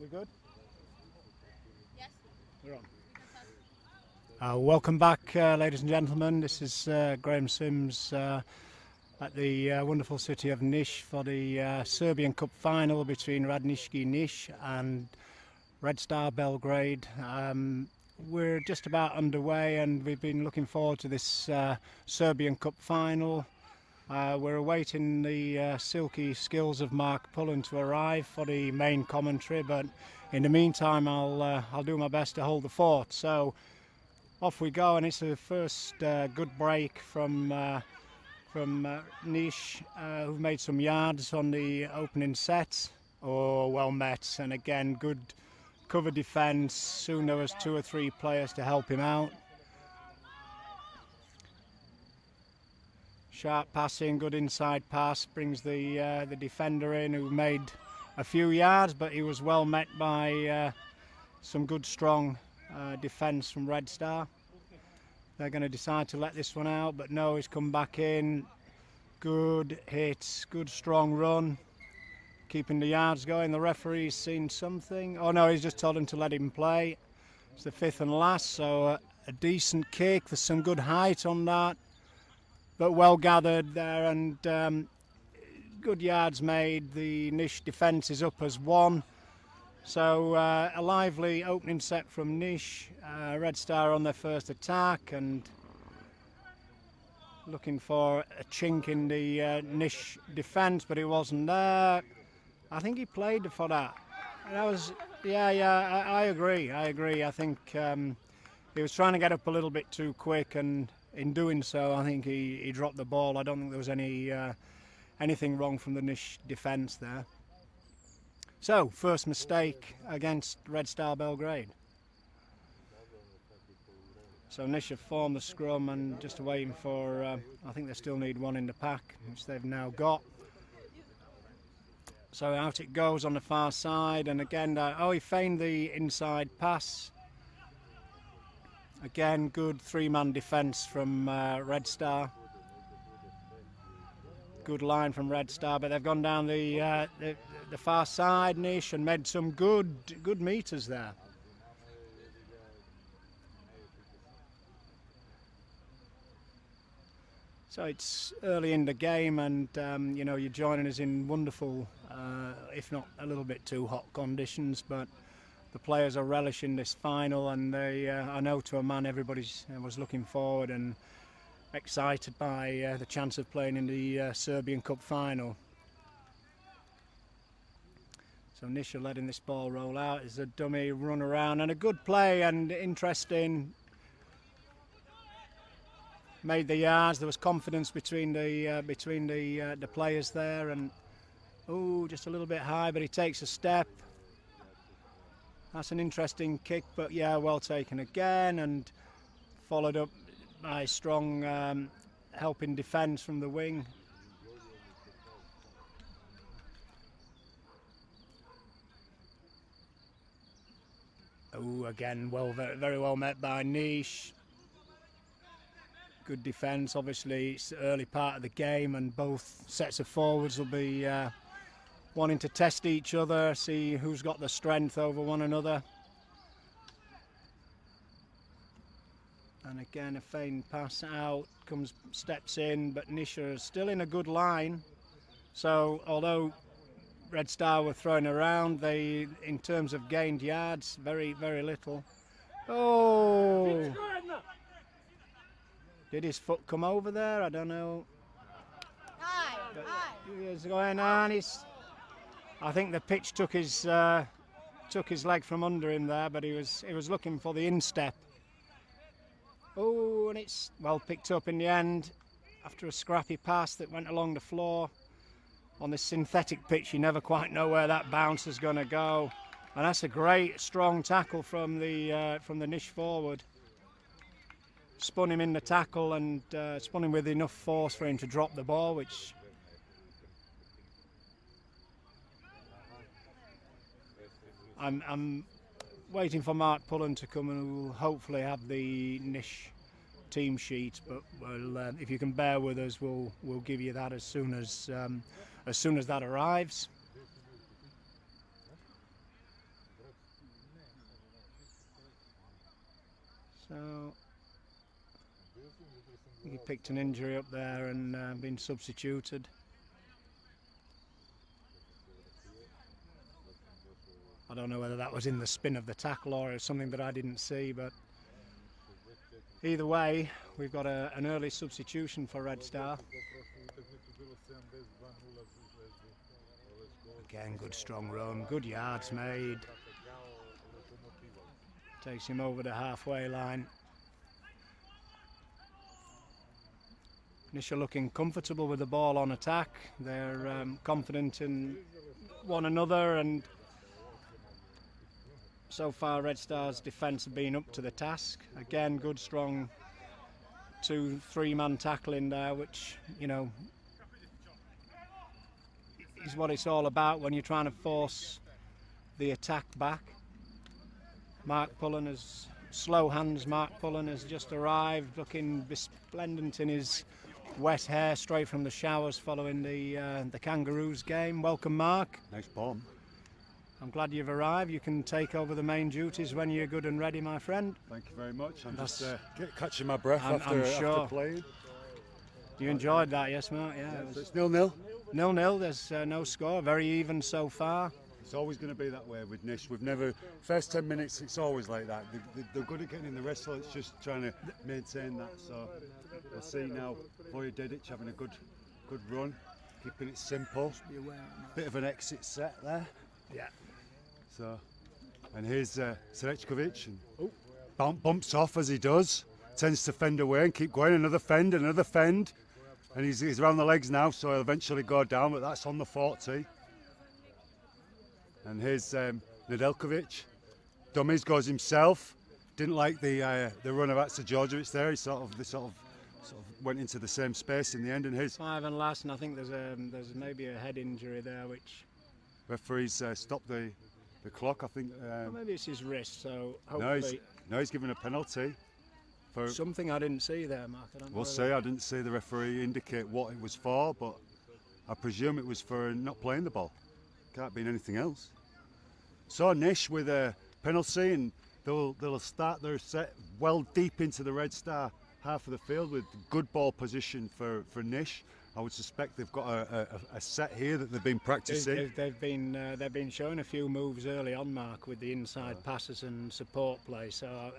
We good? Yes. We're on. Welcome back, ladies and gentlemen. This is Graham Sims at the wonderful city of Niš for the Serbian Cup final between Radnicki Niš and Red Star Belgrade. We're just about underway and we've been looking forward to this Serbian Cup final. We're awaiting the silky skills of Mark Pullen to arrive for the main commentary, but in the meantime I'll do my best to hold the fort. So off we go, and it's the first good break from Niš, who've made some yards on the opening set. Oh, well met, and again good cover defence. Soon there was 2 or 3 players to help him out. Sharp passing, good inside pass, brings the defender in, who made a few yards, but he was well met by some good strong defence from Red Star. They're going to decide to let this one out, but no, he's come back in. Good hit, good strong run, keeping the yards going. The referee's seen something. Oh no, he's just told him to let him play. It's the 5th and last, so a decent kick. There's some good height on that, but well gathered there, and good yards made. The Niš defence is up as 1. So a lively opening set from Niš. Red Star on their first attack and looking for a chink in the Niš defence, but it wasn't there. I think he played for that. That was, I agree. I think he was trying to get up a little bit too quick, and in doing so, I think he dropped the ball. I don't think there was anything wrong from the Niš defence there. So, first mistake against Red Star Belgrade. So Niš have formed the scrum and just waiting for, I think they still need one in the pack, which they've now got. So out it goes on the far side, and again, he feigned the inside pass. Again, good 3-man defence from Red Star. Good line from Red Star, but they've gone down the far side, Niš, and made some good meters there. So it's early in the game, and you're joining us in wonderful, if not a little bit too hot conditions, but the players are relishing this final, and they, I know to a man, everybody was looking forward and excited by the chance of playing in the Serbian Cup final. So Niš are letting this ball roll out. It's a dummy run around and a good play and interesting. Made the yards. There was confidence between the players there, and just a little bit high, but he takes a step. That's an interesting kick, but yeah, well taken again, and followed up by strong helping defence from the wing. Again, very well met by Niš. Good defence. Obviously, it's the early part of the game, and both sets of forwards will be wanting to test each other, see who's got the strength over one another. And again, a feigned pass out, steps in, but Niš are still in a good line. So, although Red Star were throwing around, they, in terms of gained yards, very little. Oh! Did his foot come over there? I don't know. He's going on. I think the pitch took his leg from under him there, but he was looking for the instep. Oh, and it's well picked up in the end after a scrappy pass that went along the floor. On this synthetic pitch, you never quite know where that bounce is going to go, and that's a great strong tackle from the Niš forward. Spun him in the tackle and spun him with enough force for him to drop the ball, which I'm waiting for Mark Pullen to come, and we'll hopefully have the Niš team sheet, but if you can bear with us, we'll give you that as soon as that arrives. So he picked an injury up there and been substituted. I don't know whether that was in the spin of the tackle or something that I didn't see, but either way, we've got an early substitution for Red Star. Again, good strong run, good yards made. Takes him over the halfway line. Nish are looking comfortable with the ball on attack. They're confident in one another, and so far Red Star's defence have been up to the task. Again, good strong 2-3 man tackling there, which, you know, is what it's all about when you're trying to force the attack back. Mark Pullen has, slow hands Mark Pullen has just arrived, looking resplendent in his wet hair straight from the showers following the Kangaroos game. Welcome, Mark. Nice bomb. I'm glad you've arrived. You can take over the main duties when you're good and ready, my friend. Thank you very much. I'm just catching my breath after playing. You enjoyed that, yes, Mark? Yeah. It's 0-0. 0-0. There's no score. Very even so far. It's always going to be that way with Nish. We've never, first 10 minutes, it's always like that. They're good at getting in the wrestle. It's just trying to maintain that. So we'll see now. Vojedic having a good run, keeping it simple. Bit of an exit set there. Yeah. So, and here's Srečkovic, and bumps off as he does. Tends to fend away and keep going. Another fend, and he's around the legs now, so he'll eventually go down. But that's on the 40. And here's Nedeljkovic. Dummies goes himself. Didn't like the run of Atsa Djordjevic there. He sort of went into the same space in the end. And here's 5 and last, and I think there's maybe a head injury there, which referees stopped the clock. I think well, maybe it's his wrist. So hopefully, no, he's given a penalty for something I didn't see there, Mark. We'll see. I didn't see the referee indicate what it was for, but I presume it was for not playing the ball. Can't be anything else. So Nish with a penalty, and they'll start their set well deep into the Red Star half of the field with good ball position for Nish. I would suspect they've got a set here that they've been practicing. They've been showing a few moves early on, Mark, with the inside passes and support play. So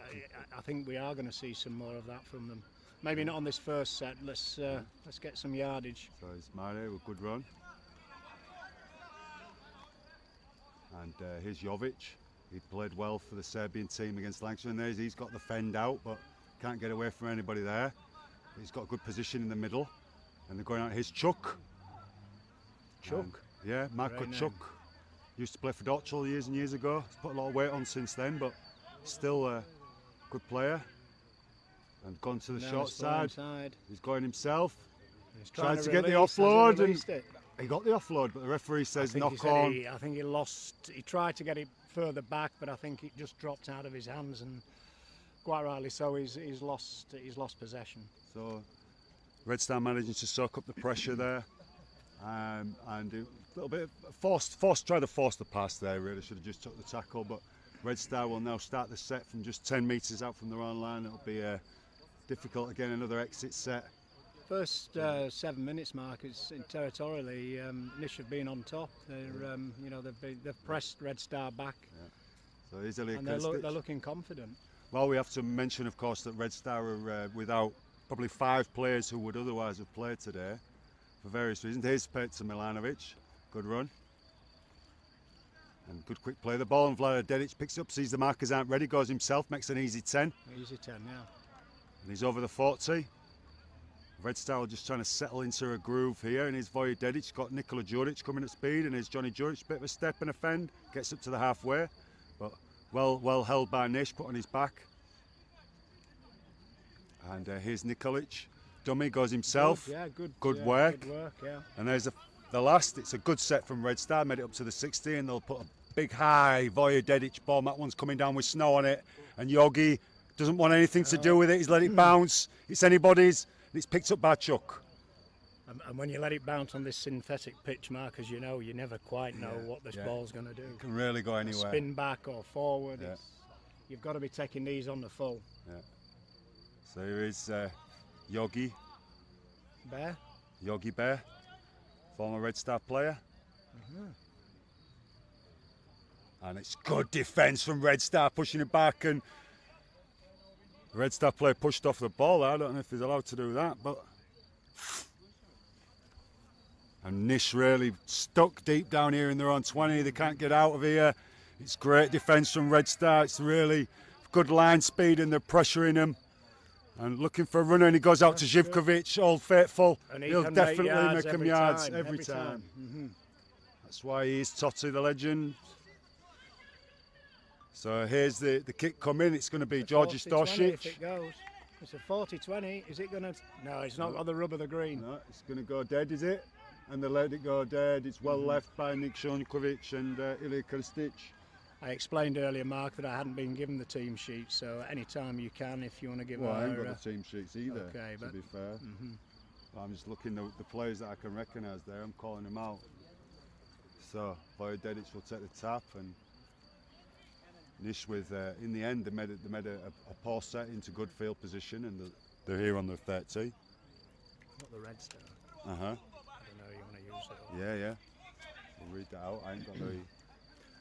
I think we are going to see some more of that from them. Maybe not on this first set. Let's get some yardage. So it's Mare with a good run. And here's Jovic. He played well for the Serbian team against Lancashire. And he's got the fend out, but can't get away from anybody there. He's got a good position in the middle. And they're going out. Here's Chuck. Yeah, Marko Chuck. Used to play for Dortmund years and years ago. He's put a lot of weight on since then, but still a good player. And gone to the short side. He's going himself. He's tried to get the offload. And he got the offload, but the referee says knock on. I think he lost. He tried to get it further back, but I think it just dropped out of his hands, and quite rightly so. He's lost possession. So Red Star managing to soak up the pressure there, and a little bit tried to force the pass there. Really should have just took the tackle, but Red Star will now start the set from just 10 metres out from their own line. It'll be difficult again. Another exit set. First 7 minutes, Mark, it's territorially Nish have been on top. They've pressed Red Star back. Yeah. So easily, and they're looking confident. Well, we have to mention, of course, that Red Star are without probably 5 players who would otherwise have played today for various reasons. Here's Petar Milanovic, good run. And good quick play. The ball, and Vojedic picks it up, sees the markers aren't ready, goes himself, makes an easy 10. Easy 10, yeah. And he's over the 40. Red Star are just trying to settle into a groove here, and here's Vojedic, got Nikola Djuric coming at speed, and here's Johnny Djuric, bit of a step and a fend, gets up to the halfway, but well held by Nish, put on his back. And here's Nikolic, dummy, goes himself. Good work. Good work, yeah. And there's the last. It's a good set from Red Star, made it up to the 60, and they'll put a big high Vojedic bomb. That one's coming down with snow on it, and Yogi doesn't want anything to do with it. He's let it bounce. It's anybody's. And it's picked up by Chuck. And when you let it bounce on this synthetic pitch, Mark, as you know, you never quite know what this ball's going to do. It can really go anywhere. Spin back or forward. You've got to be taking these on the full. Yeah. So here is Yogi Bear. Bear, former Red Star player. And it's good defence from Red Star, pushing it back, and the Red Star player pushed off the ball. I don't know if he's allowed to do that, but and Nish really stuck deep down here in their own 20. They can't get out of here. It's great defence from Red Star. It's really good line speed, and they're pressuring him and looking for a runner, and he goes out to Zivkovic, Old Faithful. And He'll can definitely make him every yards time, every time. Mhm. That's why he's Totti the legend. So here's the kick coming. It's going to be Georgi 40-20 if Stosic. it goes. It's a 40-20. Is it going to? No, it's not got the rub of the green. No, it's going to go dead, is it? And they let it go dead. It's well left by Nik Shonkovic and Ilya Krstic. I explained earlier, Mark, that I hadn't been given the team sheet, so anytime you can, if you want to give Well, I our, ain't got the team sheets either, okay, to be fair. I'm just looking at the players that I can recognise there. I'm calling them out. So Vojedic will take the tap, and Nish with, in the end, they made a poor set into good field position, and they're here on the 30. Not the Red Star. Uh-huh. I don't know, you want to use it? Or Yeah. We'll read that out. I ain't got the...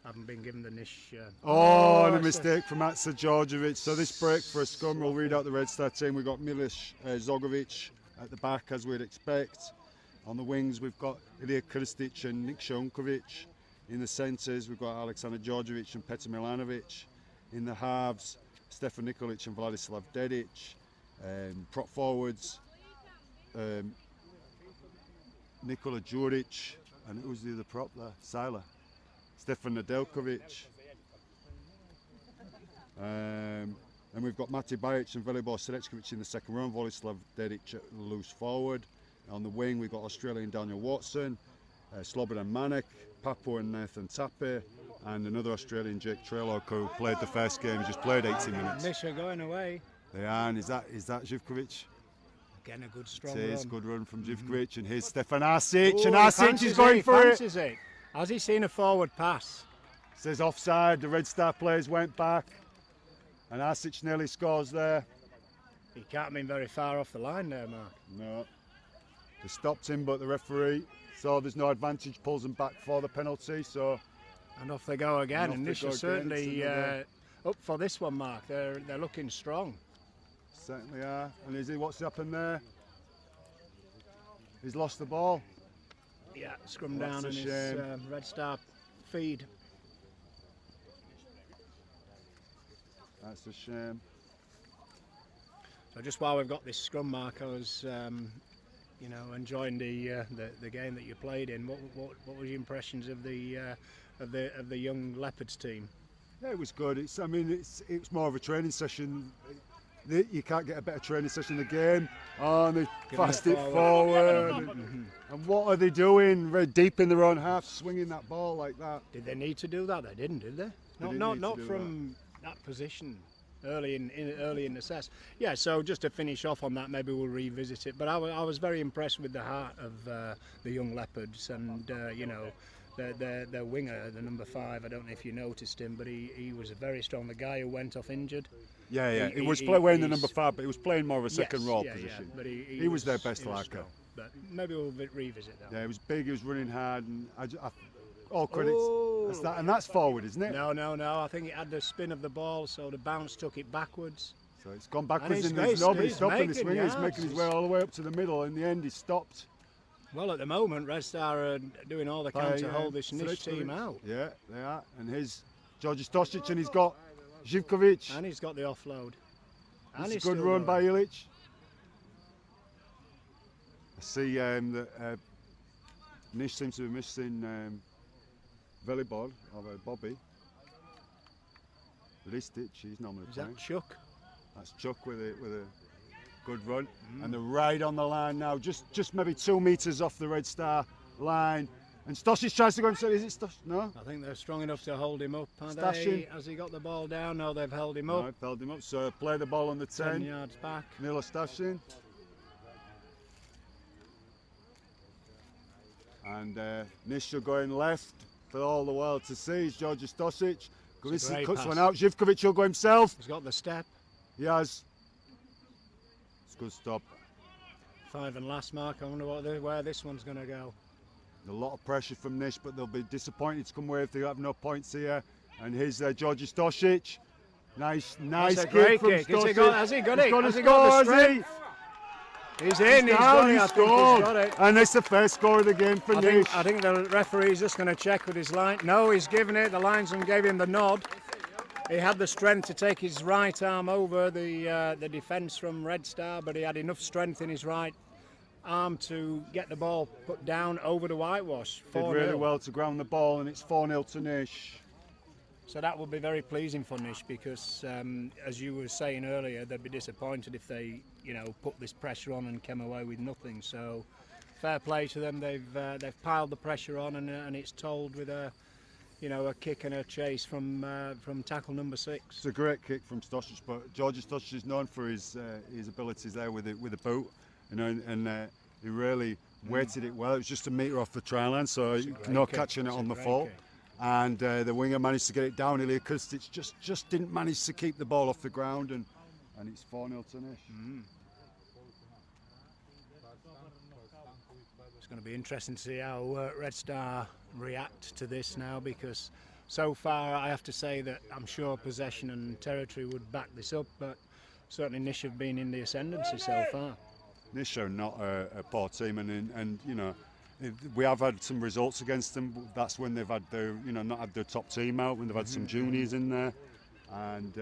I haven't been given the Nish. Oh, and a it's mistake from Atsa Djordjevic. So this break for a scrum, we'll read out the Red Star team. We've got Milos Zogovic at the back, as we'd expect. On the wings, we've got Ilya Krstic and Nik Shonkovic. In the centres, we've got Alexander Djordjevic and Petr Milanovic. In the halves, Stefan Nikolic and Vladislav Dedic. Prop forwards, Nikola Djuric, and who's the other prop there? Sila. Stefan Nedeljkovic. And we've got Mate Bajic and Velibor Srečkovic in the second row. Vladislav Dedic at loose forward. On the wing, we've got Australian Daniel Watson, Slobodan Manek, Papua and Nathan Tape, and another Australian, Jake Trelog, who played the first game. He just played 80 minutes. Nish are going away. They are, and is that Zivkovic? Again, a good strong It is, run. good run from Zivkovic, and here's Stefan Arsic, Ooh, and he Arsic fancies is going he for it. fancies it. Has he seen a forward pass? Says offside, the Red Star players went back, and Arsic nearly scores there. He can't have been very far off the line there, Mark. No, they stopped him, but the referee saw there's no advantage, pulls them back for the penalty, so... And off they go again, and off Nish they are go again. certainly It's up for this one, Mark. They're looking strong. Certainly are. And is he, what's happened there? He's lost the ball. Yeah, scrum That's down a in his shame. Red Star feed. That's a shame. So just while we've got this scrum, Mark, I was, enjoying the game that you played in. What were your impressions of the young Leopards team? Yeah, it was good. It's more of a training session. You can't get a better training session in the game. Oh, and they fast it forward. And what are they doing? Very deep in their own half, swinging that ball like that. Did they need to do that? They didn't, did they? didn't Not need not to do from that position early in the set. Yeah. So just to finish off on that, maybe we'll revisit it. But I was very impressed with the heart of the young Leopards, and their winger, the number 5. I don't know if you noticed him, but he was very strong. The guy who went off injured. Yeah. He- He was he- wearing the he's- number 5, but he was playing more of a second Yes, role yeah, position. Yeah, but He was their best he was liker. strong. But maybe we'll revisit that. Yeah, he was big. He was running hard, and all credits. Oh. That's that, and that's forward, isn't it? No. I think it had the spin of the ball, so the bounce took it backwards. So it's gone backwards, he's- and there's nobody he's stopping this making winger. He's yards. making his way all the way up to the middle. In the end, he stopped. Well, at the moment, Red Star are doing all they can to hold this Nish team out. Yeah, they are. And here's Georgi Stosic, and he's got Zivkovic. And he's got the offload. And It's he's a good still run by going. Ilic. I see that Nish seems to be missing Velibor, or Bobby. Ristic, he's normally Is playing. that Chuck? That's Chuck with a good run. And they're right on the line now, just maybe 2 metres off the Red Star line. And Stosic tries to go inside. Is it Stosic? No? I think they're strong enough to hold him up. Are Stash they? him. Has he got the ball down? No, they've held him No, up. I've held him up. So play the ball on the 10 10. yards back. Milo Stashin. And Nish are going left for all the world to see. It's Georgi Stosic. It's a Gavisi great cuts pass. one out. Zivkovic will go himself. He's got the step. He has. It's a good stop. 5 and last mark. I wonder where this one's going to go. A lot of pressure from Nish, but they'll be disappointed to come away if they have no points here. And here's Georgi Stosic. Nice That's a kick great from kick. Stosic. Has he got it? Has he got the has he? strength? He's in. He's got it. I think he's got it. And it's the first score of the game for Nish. I think the referee's just going to check with his line. No, he's given it. The linesman gave him the nod. He had the strength to take his right arm over the defence from Red Star, but he had enough strength in his right arm to get the ball put down over the whitewash. Did 4-0. really well to ground the ball, and it's 4-0 to Nish. So that will be very pleasing for Nish because, as you were saying earlier, they'd be disappointed if they, put this pressure on and came away with nothing. So, fair play to them. They've piled the pressure on, and it's told with a kick and a chase from tackle number 6. It's a great kick from Stosic, but Georgi Stosic is known for his abilities there with the boot, and he really weighted it well. It was just a metre off the try line, so no catching it on the full. And the winger managed to get it down. Ilya Krstic just didn't manage to keep the ball off the ground, and it's 4-0 to Nish. It's going to be interesting to see how Red Star react to this now, because so far I have to say that I'm sure possession and territory would back this up, but certainly Nish have been in the ascendancy so far. Nish are not a poor team, and we have had some results against them. That's when they've had their not had their top team out, when they've had some juniors in there, and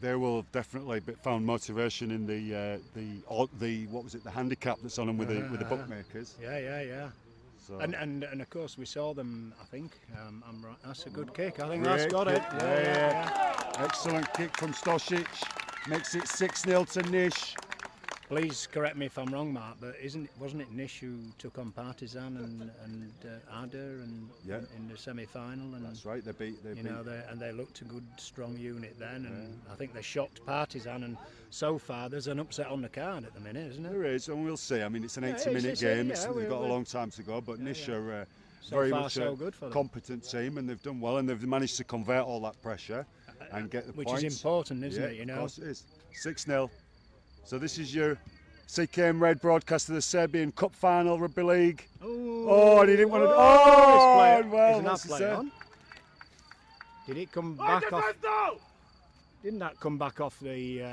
they will have definitely found motivation in the what was it, the handicap that's on them with the bookmakers. Yeah. So. And of course we saw them. I think I'm right. That's a good kick. I think Great that's got kick. it. Yeah. Excellent kick from Stosic. Makes it 6-0 to Nish. Please correct me if I'm wrong, Mark, but wasn't it Nish who took on Partizan and Ada in the semi-final? And that's right. They beat. And they looked a good, strong unit then, and I think they shocked Partizan. And so far, there's an upset on the card at the minute, isn't there? There is, and we'll see. I mean, it's an 80-minute game. They've got a long time to go, but Nish are very much a competent team, and they've done well, and they've managed to convert all that pressure and get the points. Which is important, isn't it? Of course it is. 6-0. So this is your CKM Red broadcast of the Serbian Cup Final Rugby League. And he didn't want to. Isn't that play on? Did it come back off? Didn't that come back off the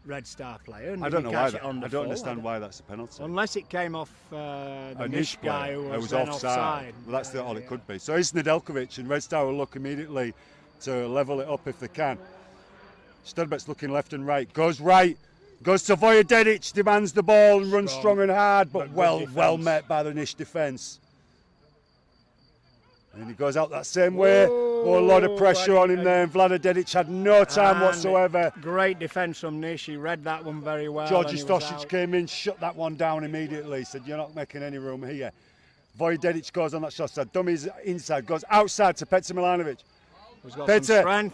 Red Star player? I don't know why. I don't understand why that's a penalty. Unless it came off the Nish guy who was offside. Well, that's all it could be. So it's Nedeljkovic, and Red Star will look immediately to level it up if they can. Sturbec's looking left and right. Goes right. Goes to Vojvodedic, demands the ball and runs strong and hard, but well met by the Nish defence. And he goes out that same way. A lot of pressure on him there, and Vladadedic had no time whatsoever. Great defence from Nish. He read that one very well. Georgi Stosic came in, shut that one down immediately. Said, "You're not making any room here." Vojvodedic goes on that shot side. Dummies inside, goes outside to Petar Milanovic. Petar.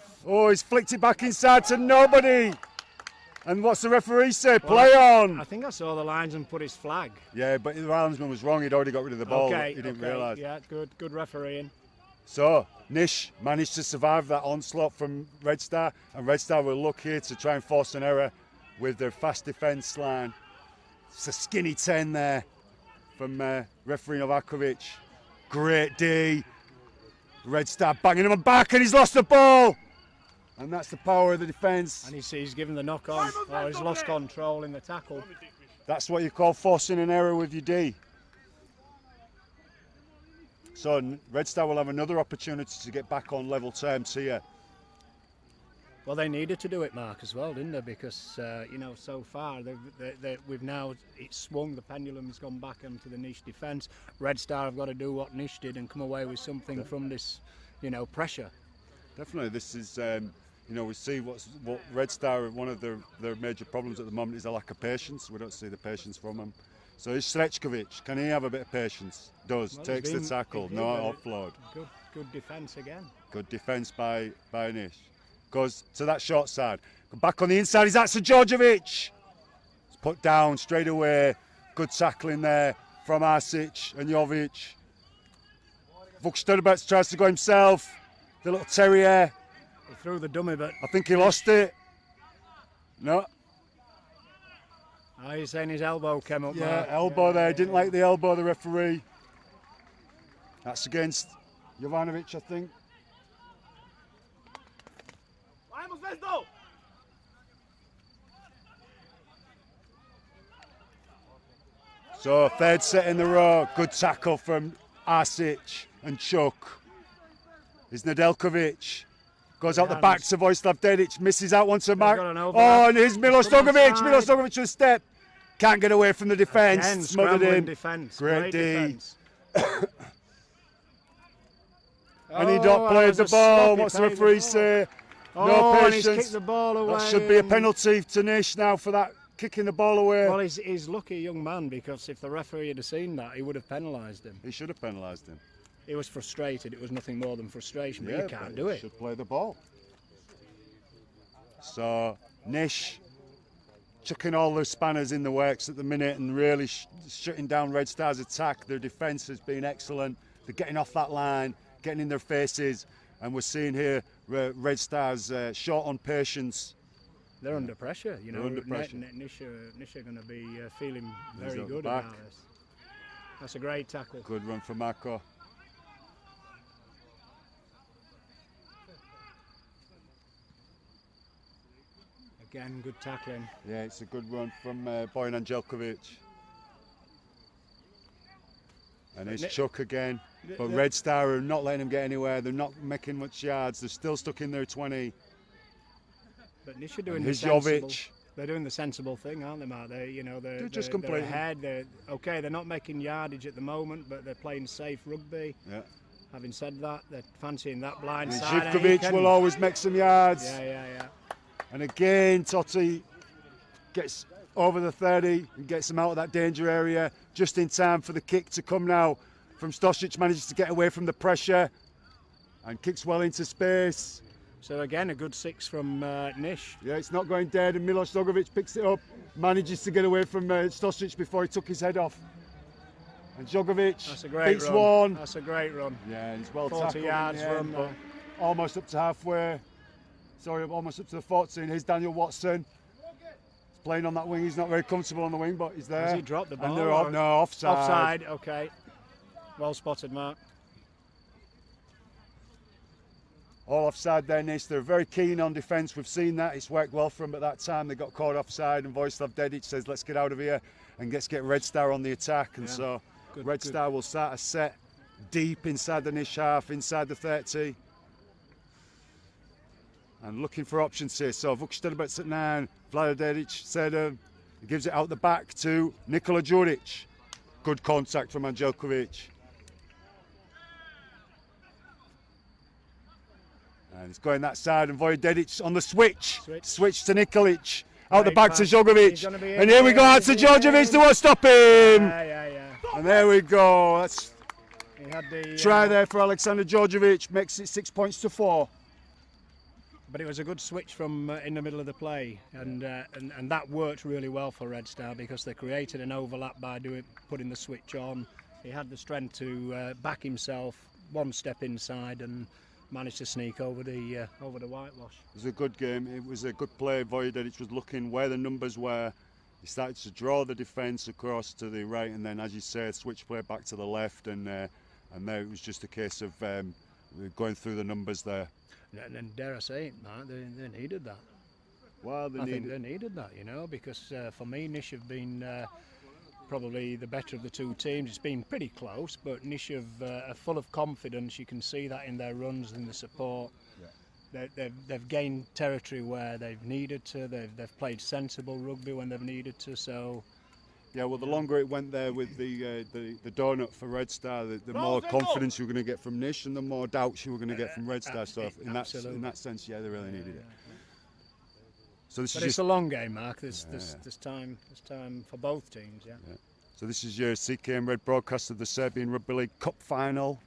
He's flicked it back inside to nobody. And what's the referee say? Play on! I think I saw the linesman put his flag. Yeah, but the linesman was wrong. He'd already got rid of the ball. He didn't realise. Yeah, good refereeing. So, Nish managed to survive that onslaught from Red Star, and Red Star will look here to try and force an error with their fast defence line. It's a skinny 10 there from referee Novakovic. Great D. Red Star banging him back, and he's lost the ball! And that's the power of the defence. And he's given the knock on. He's lost control in the tackle. That's what you call forcing an error with your D. So Red Star will have another opportunity to get back on level terms here. Well, they needed to do it, Mark, as well, didn't they? Because so far we've now it's swung. The pendulum's gone back into the Nish defence. Red Star have got to do what Nish did and come away with something from this, pressure. Definitely, this is. We see what Red Star, one of their major problems at the moment is a lack of patience. We don't see the patience from them. So is Srećković, can he have a bit of patience? Takes the tackle, no offload. Good defence again. Good defence by Nish. Goes to that short side. Back on the inside, is Atsa Djordjevic. It's put down straight away. Good tackling there from Arsic and Jovic. Vuk Sturbec tries to go himself. The little terrier. He threw the dummy, but I think he lost it. No, Oh, you're saying his elbow came up, Yeah, Mark. elbow there. Didn't like the elbow of the referee. That's against Jovanovic, I think. So third set in the row. Good tackle from Arsic and Chuck. Is Nedeljkovic. Goes out the back to Vojislav Dedic. Misses out one to Mark. Oh, and here's Milos Dogovic. Milos Dogovic with a step. Can't get away from the defence. Smothered in. Defense. Great D. Defense. And he not played the ball. What's the referee say? No And he's patience. kicked the ball away. That should be a penalty to Nish now for that kicking the ball away. Well, he's lucky young man, because if the referee had seen that, he would have penalised him. He should have penalised him. He was frustrated. It was nothing more than frustration, but you can't do it. Should play the ball. So Nish chucking all the spanners in the works at the minute and really shutting down Red Star's attack. Their defence has been excellent. They're getting off that line, getting in their faces, and we're seeing here Red Star's short on patience. They're under pressure, you know. They're under pressure. Nish are going to be feeling very at the good back. about this. That's a great tackle. Good run for Marco. Again, good tackling. Yeah, it's a good run from Bojan Anđelković. And it's Chuck again. But Red Star are not letting him get anywhere. They're not making much yards. They're still stuck in their 20. But Nish are doing And the sensible. Jovic. They're doing the sensible thing, aren't they, Mark? They're just they're completing. ahead. They're not making yardage at the moment, but they're playing safe rugby. Yeah. Having said that, they're fancying that blind And side. Živković will always make some yards. Yeah. And again, Totti gets over the 30 and gets him out of that danger area just in time for the kick to come now from Stosic. Manages to get away from the pressure and kicks well into space. So again, a good 6 from Nish. Yeah, it's not going dead, and Milos Dogovic picks it up, manages to get away from Stosic before he took his head off. And Jogovic That's a great beats run. one. That's a great run. Yeah, and he's well 40 tackled. yards in the run end, there. but almost up to halfway. Sorry, almost up to the 14. Here's Daniel Watson. He's playing on that wing. He's not very comfortable on the wing, but he's there. Has he dropped the ball? And they're or- no, offside. Offside, okay. Well spotted, Mark. All offside there, Nish. They're very keen on defence. We've seen that. It's worked well for them at that time. They got caught offside, and Vojislav Dedic says, let's get out of here and let's get Red Star on the attack. And so Red Star will start a set deep inside the Nish half, inside the 30. And looking for options here. So Vukštrbec at 9, Vlada Dedic, Sedem. He gives it out the back to Nikola Đurić. Good contact from Anđelković. And it's going that side, and Vojislav Dedic on the switch. Switch to Nikolic. Out the back to Jogovic. And here we go out to Djordjevic to stop him. Yeah. And there we go. That's He had the try there for Alexander Djordjevic. Makes it 6 points to 4. But it was a good switch from in the middle of the play, and that worked really well for Red Star, because they created an overlap by putting the switch on. He had the strength to back himself one step inside and managed to sneak over the whitewash. It was a good game. It was a good play. Vojislav Dedic was looking where the numbers were. He started to draw the defence across to the right, and then, as you said, switch play back to the left, and there it was just a case of going through the numbers there. And dare I say it, Mark, they needed that. Well, I think they needed that, you know, because for me, Nish have been probably the better of the two teams. It's been pretty close, but Nish are full of confidence. You can see that in their runs and the support. Yeah. They've gained territory where they've needed to. They've played sensible rugby when they've needed to. So. Yeah, well, the longer it went there with the donut for Red Star, the more confidence you were going to get from Nish, and the more doubts you were going to get from Red Star. So in that sense, yeah, they really needed it. So this but is it's a long game, Mark. There's time for both teams. Yeah. So this is your CKM Red broadcast of the Serbian Rugby League Cup final.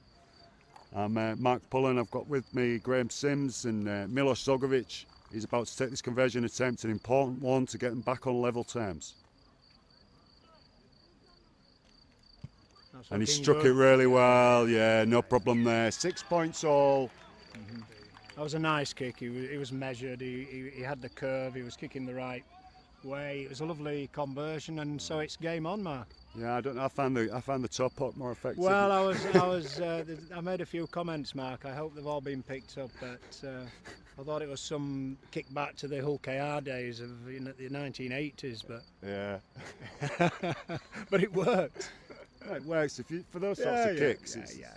I'm Mark Pullen. I've got with me Graham Sims and Milos Zogovic. He's about to take this conversion attempt, an important one to get them back on level terms. And he struck it really well. Yeah, no problem there. 6 points all. That was a nice kick. He was measured. He had the curve. He was kicking the right way. It was a lovely conversion, and so it's game on, Mark. Yeah, I don't know. I found the top puck more effective. Well, I made a few comments, Mark. I hope they've all been picked up, but I thought it was some kickback to the Hull KR days of the 1980s, but yeah, but it worked. it works for those sorts of kicks. Yeah.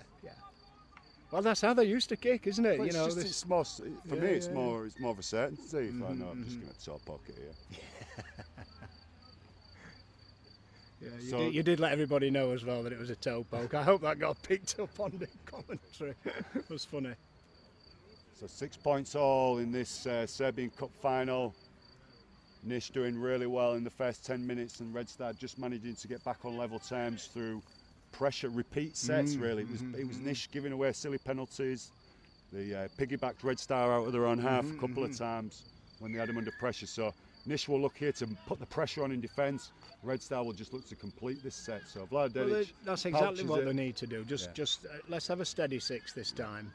Well, that's how they used to kick, isn't it? Well, You know, it's more for me. It's more of a certainty. If I know I'm just going to top pocket here. Yeah, you did let everybody know as well that it was a toe poke. I hope that got picked up on the commentary. It was funny. So 6 points all in this Serbian Cup final. Nish doing really well in the first 10 minutes, and Red Star just managing to get back on level terms through pressure, repeat sets. Really, it was Nish giving away silly penalties. They piggybacked Red Star out of their own half a couple of times when they had them under pressure. So Nish will look here to put the pressure on in defence. Red Star will just look to complete this set. So Vlad Dedic, well, that's exactly what they need to do. Just let's have a steady 6 this time.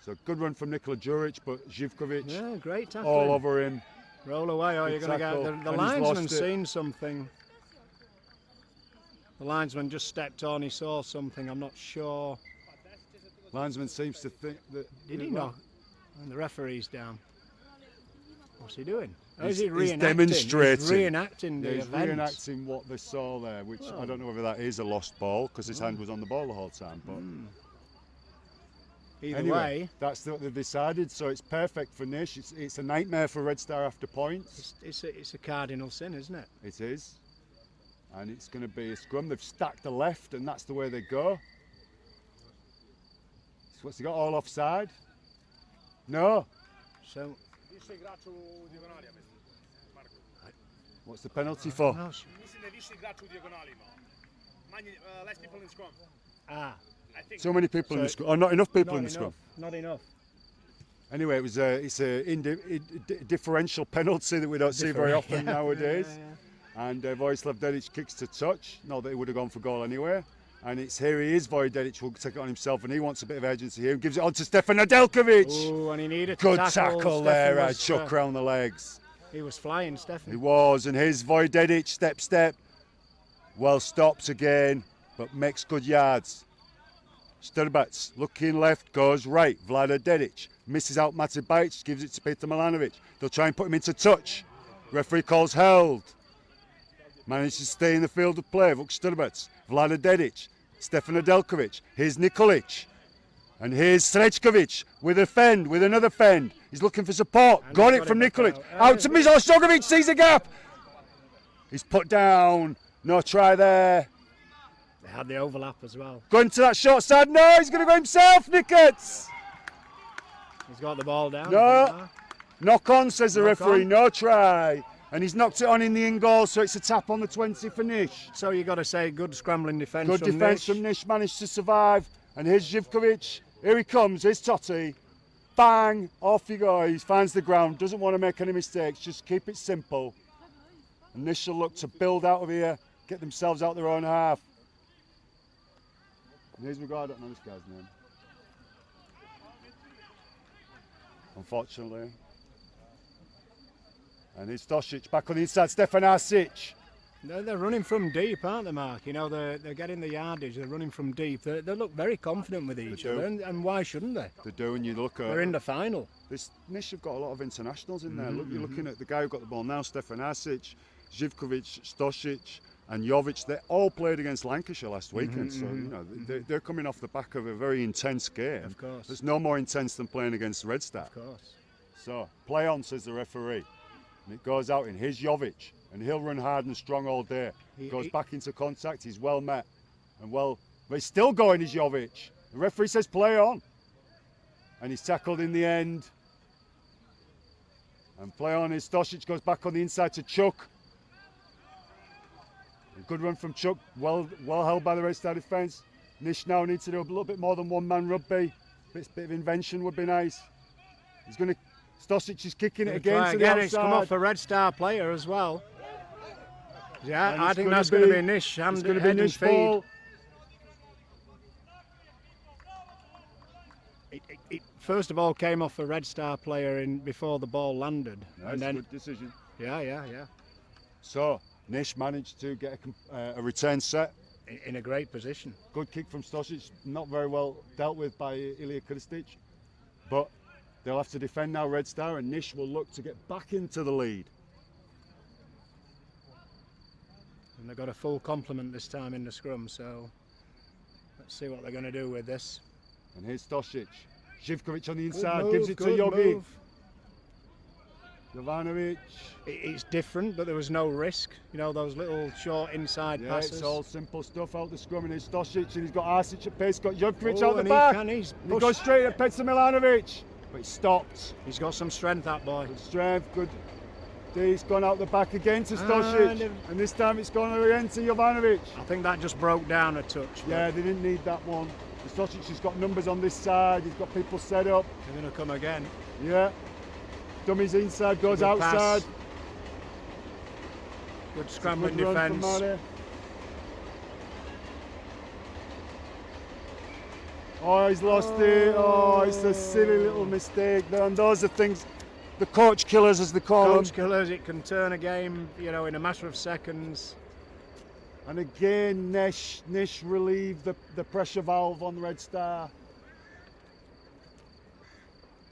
So good run from Nikola Juric, but Živkovic, yeah, great tackling, all over him. Roll away, or you're going to get the linesman seen something. The linesman just stepped on. He saw something. I'm not sure. Linesman seems to think that. Did he not? And the referee's down. What's he doing? Oh, He's reenacting? demonstrating. He's reenacting the He's event. reenacting what they saw there, which I don't know whether that is a lost ball because his hand was on the ball the whole time. But Either anyway, way, that's what they've decided. So it's perfect for Nish. It's a nightmare for Red Star after points. it's a cardinal sin, isn't it? It is, and it's going to be a scrum. They've stacked the left, and that's the way they go. So what's he got? All offside? No. So What's the penalty for? no, So many people in the scrum. Or not enough people in the scrum. Not enough. Anyway, it's a differential penalty that we don't see very often nowadays. And Vojislav Dedic kicks to touch. Not that he would have gone for goal anyway. And it's here he is. Dedic will take it on himself, and he wants a bit of urgency here and gives it on to Stefan Nedeljkovic. Oh, and he needed to Good tackle. tackle there, chuck round the legs. He was flying, Stefan. He was, and here's Dedic, step. Well stopped again, but makes good yards. Sturbac looking left, goes right. Vlada Dedic misses out Mate Bajic, gives it to Peter Milanovic. They'll try and put him into touch. Referee calls held. Manages to stay in the field of play. Vuk Sturbac, Vlada Dedic, Stefan Nedeljkovic. Here's Nikolic. And here's Srećković with another fend. He's looking for support. And Got it from Nikolic. Out to Milošović, sees a gap. He's put down. No try there. They had the overlap as well. Going to that short side. No, he's going to go himself, Nickets. He's got the ball down. No. Knock on, says the Knock referee. on. No try. And he's knocked it on in the in goal, so it's a tap on the 20 for Nish. So you got to say, good scrambling defence. Good from defence Nish. from Nish, managed to survive. And here's Živković. Here he comes. Here's Totti. Bang! Off he goes. He finds the ground. Doesn't want to make any mistakes. Just keep it simple. And Nish will look to build out of here, get themselves out their own half. And here's McGraw. I don't know this guy's name. Unfortunately. And here's Stosic back on the inside. Stefan Arsic. They're running from deep, aren't they, Mark? You know, they're getting the yardage. They're running from deep. They look very confident with each other, and why shouldn't they? They do, and you look at. They're in the final. This Nish have got a lot of internationals in there. Look, you're looking at the guy who got the ball now, Stefan Arsic, Živković, Stosic, and Jovic. They all played against Lancashire last weekend, so you know they're coming off the back of a very intense game. Of course. There's no more intense than playing against Red Star. Of course. So play on, says the referee, and it goes out in. Here's Jovic. And he'll run hard and strong all day. Goes back into contact. He's well met. And but he's still going, is Jovic. The referee says play on. And he's tackled in the end. And play on is Stosic, goes back on the inside to Chuck. A good run from Chuck. Well held by the Red Star defence. Nish now needs to do a little bit more than one-man rugby. Bit of invention would be nice. Stosic is kicking it again to the outside. It's come off a Red Star player as well. Yeah, And I think that's going to be Nish. It's going to be Nish ball. It first of all came off a Red Star player before the ball landed. That's and then, a good decision. Yeah. So Nish managed to get a return set. In a great position. Good kick from Stosic, not very well dealt with by Ilija Krstic, but they'll have to defend now, Red Star, and Nish will look to get back into the lead. And they've got a full complement this time in the scrum, so let's see what they're going to do with this. And here's Stosic. Živkovic on the Good inside, move, gives it to good Yogi. move. Jovanovic. It's different, but there was no risk. You know, those little short inside Yeah, passes. it's all simple stuff out the scrum, and here's Stosic, and he's got Arsic at pace, got Živkovic Oh, out the and back. he's He goes straight at Petar Milanovic, but he stopped. He's got some strength, that boy. Good strength, good. He's gone out the back again to Stosic, and this time it's gone again to Jovanovic. I think that just broke down a touch. Yeah, they didn't need that one. Stosic has got numbers on this side, he's got people set up. They're going to come again. Yeah. Dummies inside, goes Good outside. pass. Good scrambling Good run from defence. Mane. Oh, he's lost it. Oh, it's a silly little mistake. And those are things, the coach killers as they call Coach them. killers, it can turn a game, you know, in a matter of seconds. And again, Nish relieved the pressure valve on Red Star.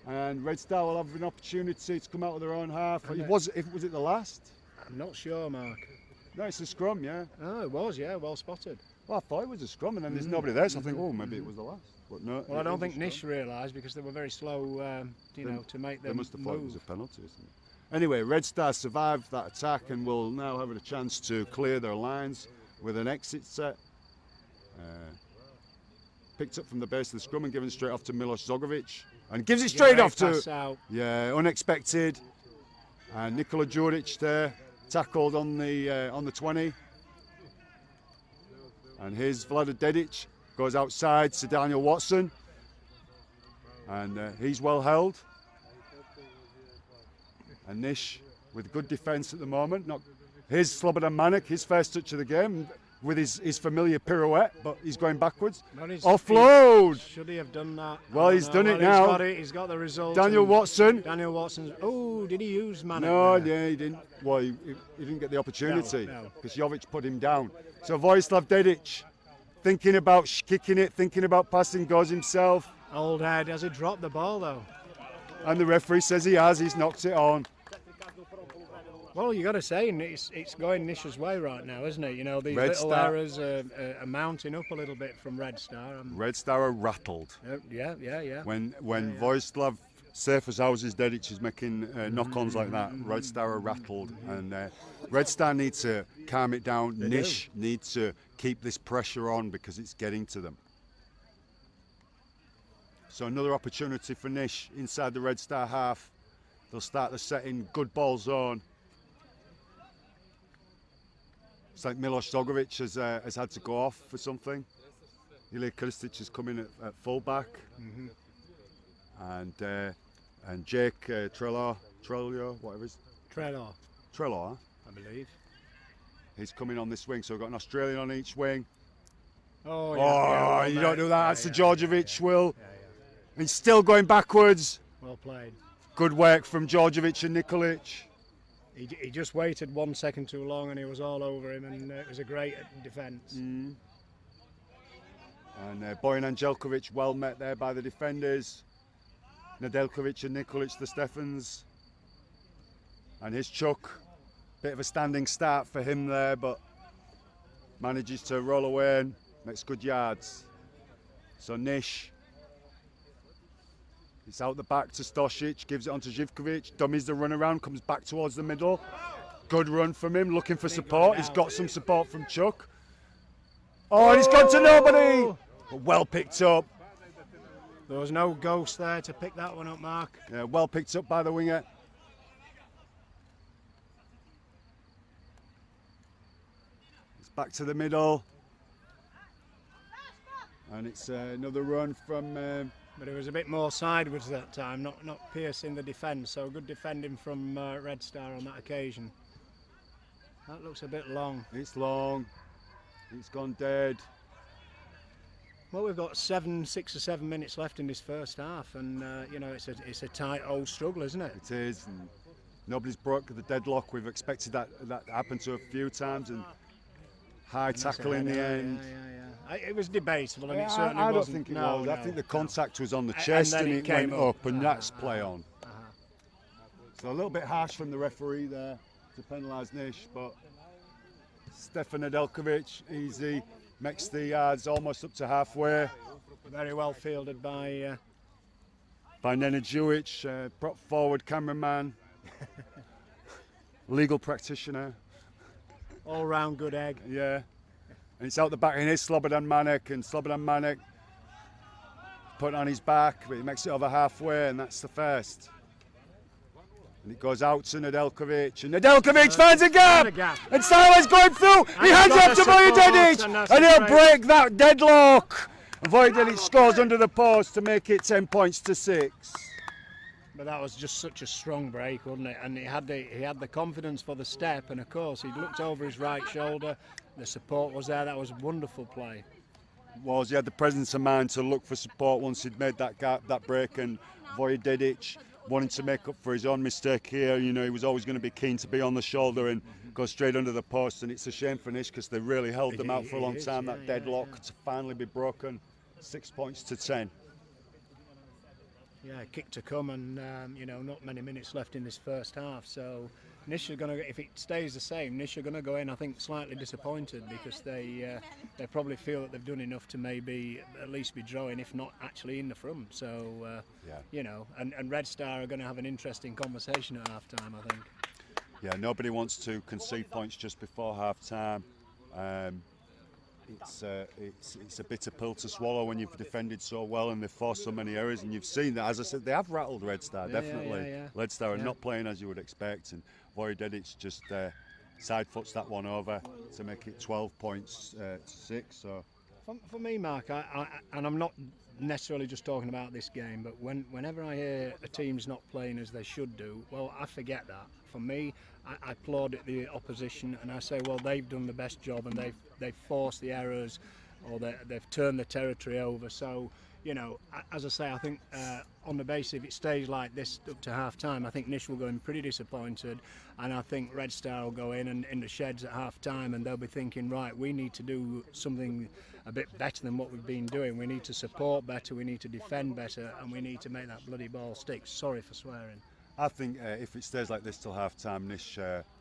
And Red Star will have an opportunity to come out of their own half. Was it the last? I'm not sure, Mark. No, it's a scrum, yeah. Oh, it was, yeah, well spotted. Well, I thought it was a scrum, and then there's nobody there, so I think, oh, maybe it was the last. But no. Well, I it don't was a think scrum. Nish realised because they were very slow, you know, to make them They must have thought it was move. a penalty, isn't it? Anyway, Red Star survived that attack and will now have a chance to clear their lines with an exit set. Picked up from the base of the scrum and given straight off to Milos Zogovic. And gives it straight Great off to... pass out. Yeah, unexpected. And Nikola Djuric there, tackled on the 20. And here's Vlada Dedic, goes outside to Daniel Watson. And he's well held. And Nish with good defence at the moment. Here's Slobodan Manek, his first touch of the game with his familiar pirouette, but he's going backwards. Offload! Should he have done that? Well, I don't he's know. done it Well, now. He's got it. He's got the result. Daniel and Watson. Daniel Watson's. Oh, did he use Manek? No, there? yeah, he didn't. Well, he didn't get the opportunity No. because Jovic put him down. So Vojislav Dedic, thinking about kicking it, thinking about passing, goes himself. Old head. Has he dropped the ball though? And the referee says he has. He's knocked it on. Well, you got to say it's going Nish's way right now, isn't it? You know, these Red little Star. errors are mounting up a little bit from Red Star. Red Star are rattled Yeah. when Vojislav Surface-houses Dedic is making knock-ons like that. Red Star are rattled, and Red Star needs to calm it down. Nish needs to keep this pressure on because it's getting to them. So another opportunity for Nish inside the Red Star half. They'll start the set in good ball zone. It's like Milos Zogovic has had to go off for something. Ilija Krstic has come in at full-back. And Jake Trello, whatever it is. Trello, Trello, I believe. he's coming on this wing, so we've got an Australian on each wing. Oh, Oh, you don't do that. That's the Djordjevic will. He's still going backwards. Well played. Good work from Djordjevic and Nikolic. He just waited 1 second too long and he was all over him, and it was a great defence. And Bojan Angelkovic well met there by the defenders. Nedeljkovic and Nikolic, the Stefans. And his Chuck, bit of a standing start for him there, but manages to roll away and makes good yards. So Nish, it's out the back to Stosic, gives it on to Živkovic, dummies the run around, comes back towards the middle. Good run from him, looking for support. He's got some support from Chuck. Oh, and he's gone to nobody! But well picked up. There was no ghost there to pick that one up, Mark. Yeah, well picked up by the winger. It's back to the middle. And it's another run from... But it was a bit more sideways that time, not piercing the defence. So good defending from Red Star on that occasion. That looks a bit long. It's long. It's gone dead. Well, we've got 6 or 7 minutes left in this first half, and you know it's a tight old struggle, isn't it? It is. And Nobody's broke the deadlock. We've expected that to happen to a few times, and high tackle in the end. It was debatable, and it certainly I don't wasn't. think it No, was. no, I think the contact was on the And chest then and it it came went up. up, and that's play on. So a little bit harsh from the referee there to penalise Nish, but Stefan Nedeljkovic, easy, makes the yards almost up to halfway. Very well fielded by. By Neneđujić, prop forward cameraman, legal practitioner. All round good egg. Yeah. And it's out the back, and here's Slobodan Manek, and Slobodan Manek put it on his back, but he makes it over halfway, and that's the first. And it goes out to Nedeljkovic, and Nedeljkovic finds a gap! And Silas going through! He hands it up to Vojvodinic, and he'll break that deadlock! And Vojvodinic scores under the post to make it 10 points to 6. But that was just such a strong break, wasn't it? And he had the confidence for the step, and of course he looked over his right shoulder. The support was there. That was a wonderful play. He had the presence of mind to look for support once he'd made that gap, that break, and Vojvodinic wanting to make up for his own mistake here. You know, he was always going to be keen to be on the shoulder and go straight under the post, and it's a shame for Nish because they really held them out for a long time. That deadlock to finally be broken. 6 points to 10. Yeah, kick to come, and you know, not many minutes left in this first half. So Nish are going to, if it stays the same, Nish are going to go in, I think, slightly disappointed because they probably feel that they've done enough to maybe at least be drawing, if not actually in the front. So you know, and Red Star are going to have an interesting conversation at half time, I think. Yeah, nobody wants to concede points just before half time. It's a bitter pill to swallow when you've defended so well and they've forced so many errors, and you've seen that, as I said, they have rattled Red Star, definitely. Red Star are not playing as you would expect, and Vojvodinic just side foots that one over to make it 12 points to 6. So for me, Mark, and I'm not necessarily just talking about this game, but whenever I hear a team's not playing as they should do, well, I forget that. For me, I applaud the opposition and I say, well, they've done the best job and they've forced the errors, or they've turned the territory over. So, you know, as I say, I think on the basis if it stays like this up to half time, I think Nish will go in pretty disappointed, and I think Red Star will go in the sheds at half time, and they'll be thinking, right, we need to do something a bit better than what we've been doing. We need to support better, we need to defend better, and we need to make that bloody ball stick. Sorry for swearing. I think if it stays like this till half time, Nish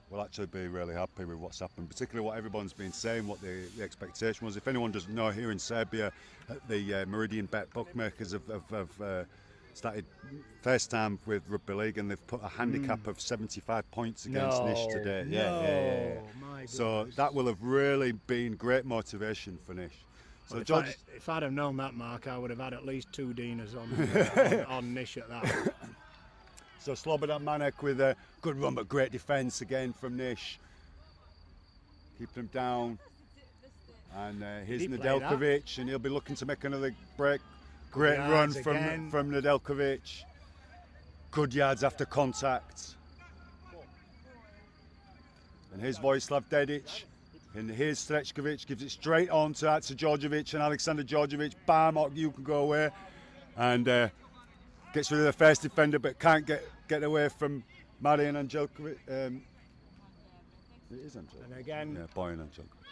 will actually be really happy with what's happened, particularly what everyone's been saying, what the expectation was. If anyone doesn't know, here in Serbia, the Meridian Bet bookmakers have started first time with rugby league, and they've put a handicap of 75 points against Nish today. So that will have really been great motivation for Nish. So well, if I'd have known that, Mark, I would have had at least 2 Dinas on Nish at that. So Slobodan Manek with a good run but great defence again from Nish. Keeping him down. And here's Nedeljkovic, and he'll be looking to make another break. Great run from Nedeljkovic. Good yards after contact. And here's Vojislav Dedic. And here's Strečkovic, gives it straight on to Djordjevic and Alexander Djordjevic. Bam, you can go away. And gets rid of the first defender, but can't get away from Marian Angelkovic. It is Angelkovic. And again, yeah, Boyan Angelkovic.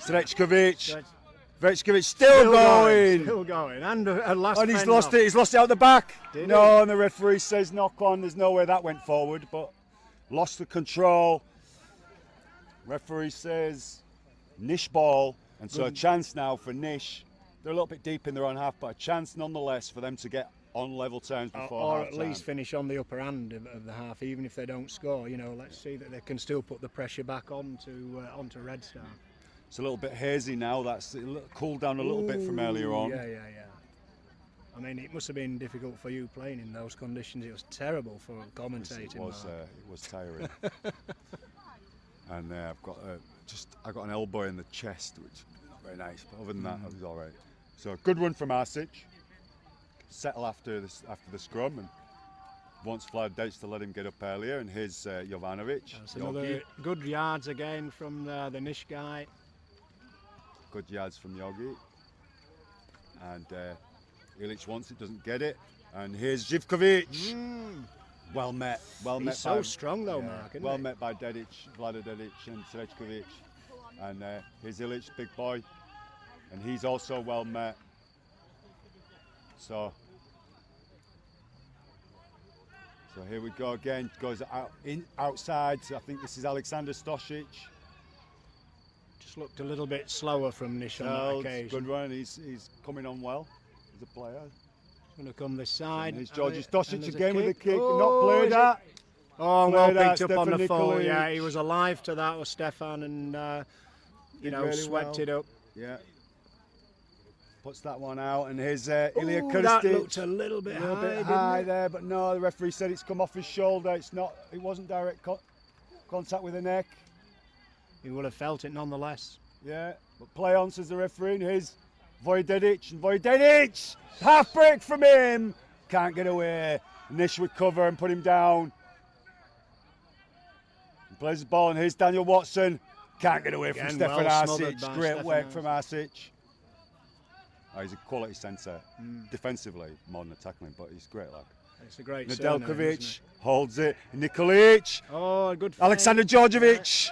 Strečkovic still going. Still going. And last. And he's lost it. He's lost it out the back. And the referee says knock on. There's no way that went forward, but lost the control. Referee says Nish ball, and so a chance now for Nish. They're a little bit deep in their own half, but a chance nonetheless for them to get on level terms before or half-time. At least finish on the upper end of the half, even if they don't score. You know, let's see that they can still put the pressure back onto Red Star. It's a little bit hazy now. That's cooled down a little bit from earlier on. Yeah. I mean, it must have been difficult for you playing in those conditions. It was terrible for commentating. It was tiring. And I got an elbow in the chest, which is not very nice. But other than that, it was all right. So good run from Arsic. Settle after the scrum, and wants Vlad Dec to let him get up earlier. And here's Jovanovic. That's another good yards again from the Nish guy. Good yards from Yogi. And Ilic wants it, doesn't get it. And here's Živkovic. Well met. Well He's met. so by, strong though, Mark. Isn't Well he? met by Dedic, Vlada Dedic and Srećković. And here's Ilić, big boy. And he's also well met. So here we go again. Goes outside. I think this is Alexander Stosic. Just looked a little bit slower from Nish on that No, occasion. good run. He's coming on well. He's a player. Going to come this side. And here's George And Stosic there's again with the kick. Oh, Not played is it? that. Oh, Played well that, picked up on the Stefan fall. Nikolic. Yeah, he was alive to that, was Stefan, and Did really swept well. it up. Yeah. Puts that one out, and here's Ilya Ooh, Krstic. that looked a little bit high, didn't it? there, but no, the referee said it's come off his shoulder. It's not. It wasn't direct contact with the neck. He would have felt it nonetheless. Yeah, but play on, says the referee. And here's Vojdedic, and Vojdedic, half break from him. Can't get away. Nish would cover and put him down. He plays the ball, and here's Daniel Watson. Can't get away from Again, Stefan well smothered Arsic. by Great Stefan work Arsic. from Arsic. Oh, he's a quality centre. Defensively, more than attacking, but he's great lad. It's a great surname, isn't Nedeljkovic it? holds it. Nikolic. Oh, a good. Alexander feint. Djordjevic.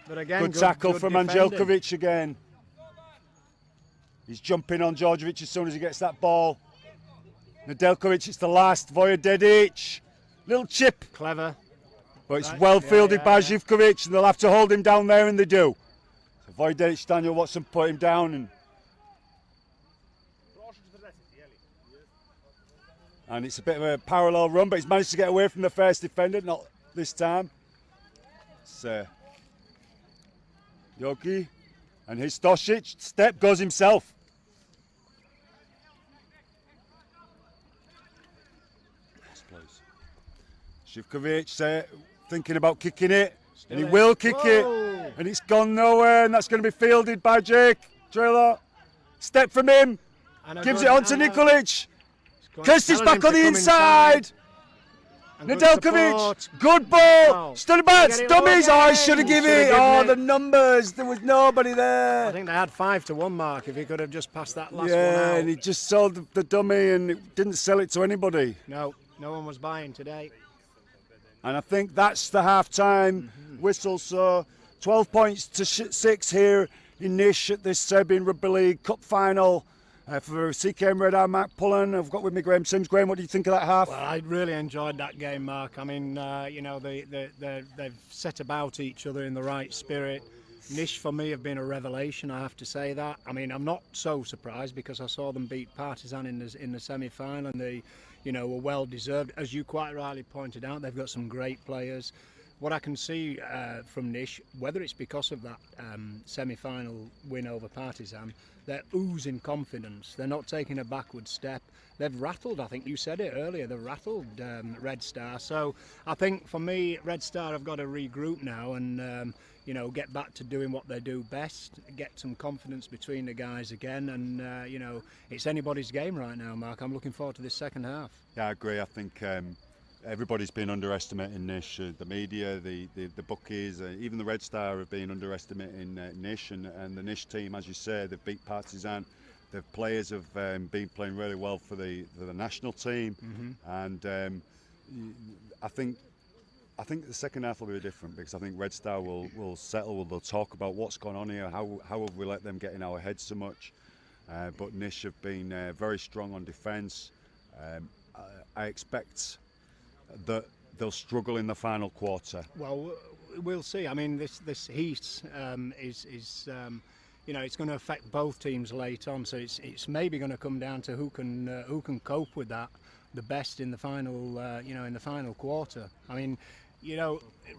But again, Good tackle good from defending. Anđelković again. He's jumping on Djordjevic as soon as he gets that ball. Nedeljkovic, it's the last. Vojdedic. Little chip. Clever. But it's Right, well yeah, fielded yeah, by yeah. Živković, and they'll have to hold him down there, and they do. So Vojdedic, Daniel Watson put him down, and it's a bit of a parallel run, but he's managed to get away from the first defender, not this time. It's Jogi, and his Stosic, step goes himself. Yes, please. Živković thinking about kicking it, and he will kick it, and it's gone nowhere, and that's going to be fielded by Jake Driller. Step from him, And a gives good- it on to and a- Nikolic. Kirstic's telling him back to on the come inside. And good Nedeljkovic, support. good ball. Wow. Stood back, Get it dummies. all Oh, he again. should have given Should have it. given Oh, it. the numbers. There was nobody I there. think they had 5-1 mark if he could have just passed that last one Yeah, out. and he just sold the dummy and it didn't sell it to anybody. No one was buying today. And I think that's the half-time whistle. So 12 points to 6 here in Niš at this Serbian Rugby League Cup final. For CKM Red, Mark Pullen. I've got with me Graham Sims. Graham, what do you think of that half? Well, I really enjoyed that game, Mark. I mean, they've set about each other in the right spirit. Nish, for me, have been a revelation, I have to say that. I mean, I'm not so surprised because I saw them beat Partizan in the semi-final, and they, were well deserved. As you quite rightly pointed out, they've got some great players. What I can see from Nish, whether it's because of that semi-final win over Partizan, they're oozing confidence. They're not taking a backward step. They've rattled, I think you said it earlier, they've rattled Red Star. So I think for me, Red Star have got to regroup now and get back to doing what they do best, get some confidence between the guys again, and it's anybody's game right now, Mark. I'm looking forward to this second half. Yeah, I agree. I think everybody's been underestimating Nish. The media, the bookies, even the Red Star have been underestimating Nish, and the Nish team, as you say, they've beat Partizan. The players have been playing really well for the national team, and I think the second half will be different because I think Red Star will settle. They'll talk about what's gone on here. How have we let them get in our heads so much? But Nish have been very strong on defence. I expect that they'll struggle in the final quarter. Well, we'll see. I mean, this heat is it's going to affect both teams late on. So it's maybe going to come down to who can cope with that the best in the final in the final quarter. I mean,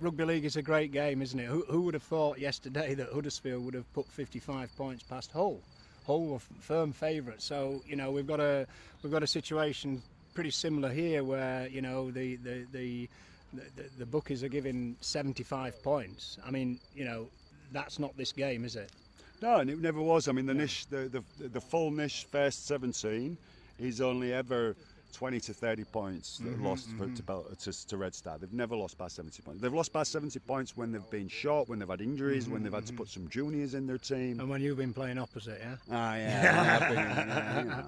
rugby league is a great game, isn't it? Who would have thought yesterday that Huddersfield would have put 55 points past Hull? Hull were firm favourites. So we've got a situation pretty similar here where the bookies are giving 75 points. I mean, that's not this game, is it? No, and it never was. I mean, the Nish, the full Nish first 17 is only ever 20 to 30 points that lost to Red Star. They've never lost by 70 points. They've lost by 70 points when they've been short, when they've had injuries, when they've had to put some juniors in their team. And when you've been playing opposite, yeah? Ah, yeah.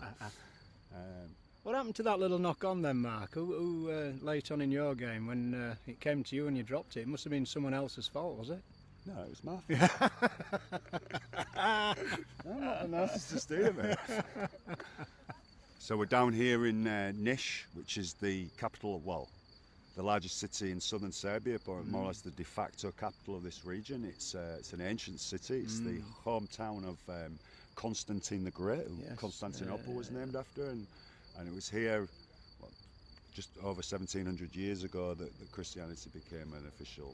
What happened to that little knock on then, Mark? Who late on in your game when it came to you and you dropped it? It must have been someone else's fault, was it? No, it was my fault. I'm not the narcissist either, mate. So we're down here in Niš, which is the capital of, well, the largest city in southern Serbia, but more or less the de facto capital of this region. It's an ancient city. It's the hometown of Constantine the Great, who Constantinople was named after, and it was here just over 1700 years ago that Christianity became an official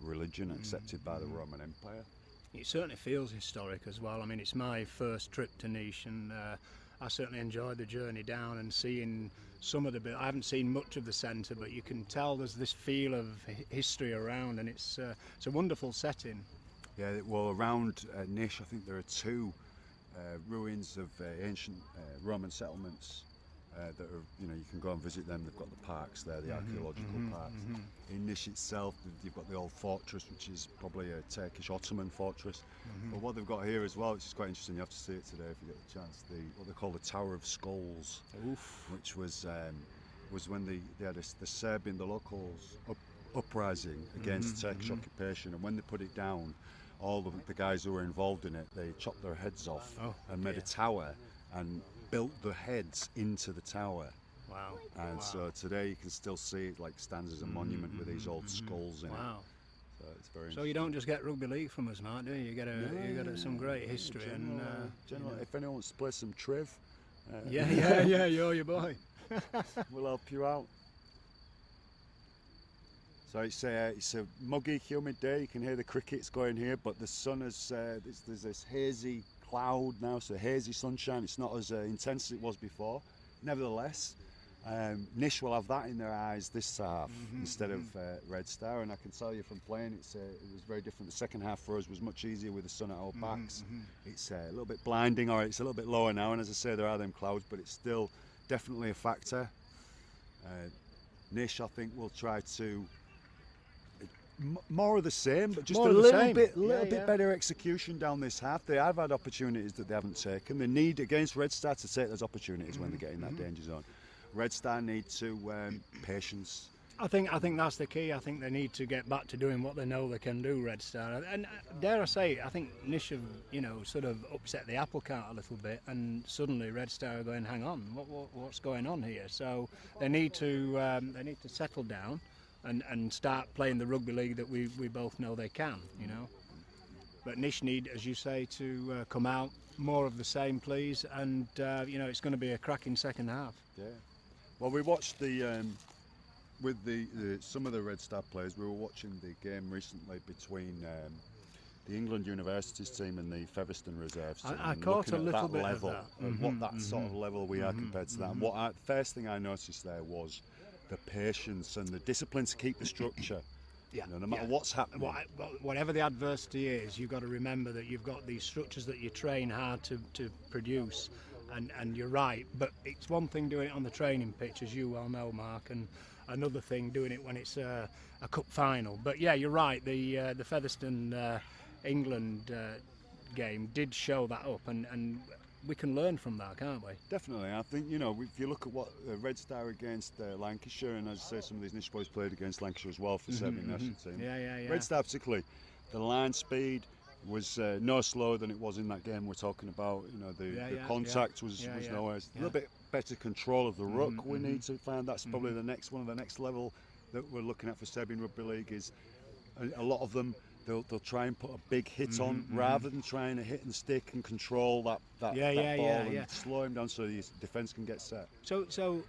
religion accepted by the Roman Empire. It certainly feels historic as well. I mean, it's my first trip to Niš, and I certainly enjoyed the journey down and seeing some of the bit. I haven't seen much of the centre, but you can tell there's this feel of history around, and it's a wonderful setting. Yeah, well, around Niš, I think there are two ruins of ancient Roman settlements that are, you can go and visit them. They've got the parks there, the archaeological parks. In Niš itself, you've got the old fortress, which is probably a Turkish Ottoman fortress. But what they've got here as well, which is quite interesting, you have to see it today if you get the chance, what they call the Tower of Skulls, which was when they had the Serbian, the locals uprising against Turkish occupation, and when they put it down, all the guys who were involved in it, they chopped their heads off and made a tower and built the heads into the tower. Wow. And so today you can still see it, like, stands as a monument with these old skulls in it. So it's very So you don't just get rugby league from us, Mark, do you? You get some great history. General, if anyone wants to play some triv, you're your boy. we'll help you out. So it's a muggy, humid day. You can hear the crickets going here, but the sun has there's this hazy cloud now, so hazy sunshine. It's not as intense as it was before. Nevertheless, Niš will have that in their eyes this half instead of Red Star, and I can tell you from playing, it was very different. The second half for us was much easier with the sun at our backs. It's a little bit blinding, or it's a little bit lower now, and as I say, there are them clouds, but it's still definitely a factor. Niš, I think, will try to more of the same, but just a little bit better execution down this half. They have had opportunities that they haven't taken. They need, against Red Star, to take those opportunities when they get in that danger zone. Red Star need to patience. I think that's the key. I think they need to get back to doing what they know they can do, Red Star. And dare I say, I think Niš have, sort of upset the apple cart a little bit, and suddenly Red Star are going, hang on, what's going on here? So they need to settle down and start playing the rugby league that we both know they can, But Niš need, as you say, to come out more of the same, please, and it's going to be a cracking second half. Yeah. Well, we watched with some of the Red Star players. We were watching the game recently between the England Universities team and the Featherstone Reserves team. I caught a little bit level, of that. What that sort of level we are compared to that. And the first thing I noticed there was the patience and the discipline to keep the structure. No matter what's happening. Whatever the adversity is, you've got to remember that you've got these structures that you train hard to produce. And you're right, but it's one thing doing it on the training pitch, as you well know, Mark, and another thing doing it when it's a cup final. But yeah, you're right, the Featherstone England game did show that up, and we can learn from that, can't we? Definitely. I think, if you look at what Red Star against Lancashire, and as I say, some of these Niš boys played against Lancashire as well for the Serbian national team. Yeah. Red Star particularly, the line speed was no slower than it was in that game we're talking about. The contact was nowhere. A little bit better control of the ruck we need to find. That's probably the next level that we're looking at for Serbian Rugby League. Is a lot of them, they'll try and put a big hit on rather than trying to hit and stick and control that ball and slow him down so the defence can get set. So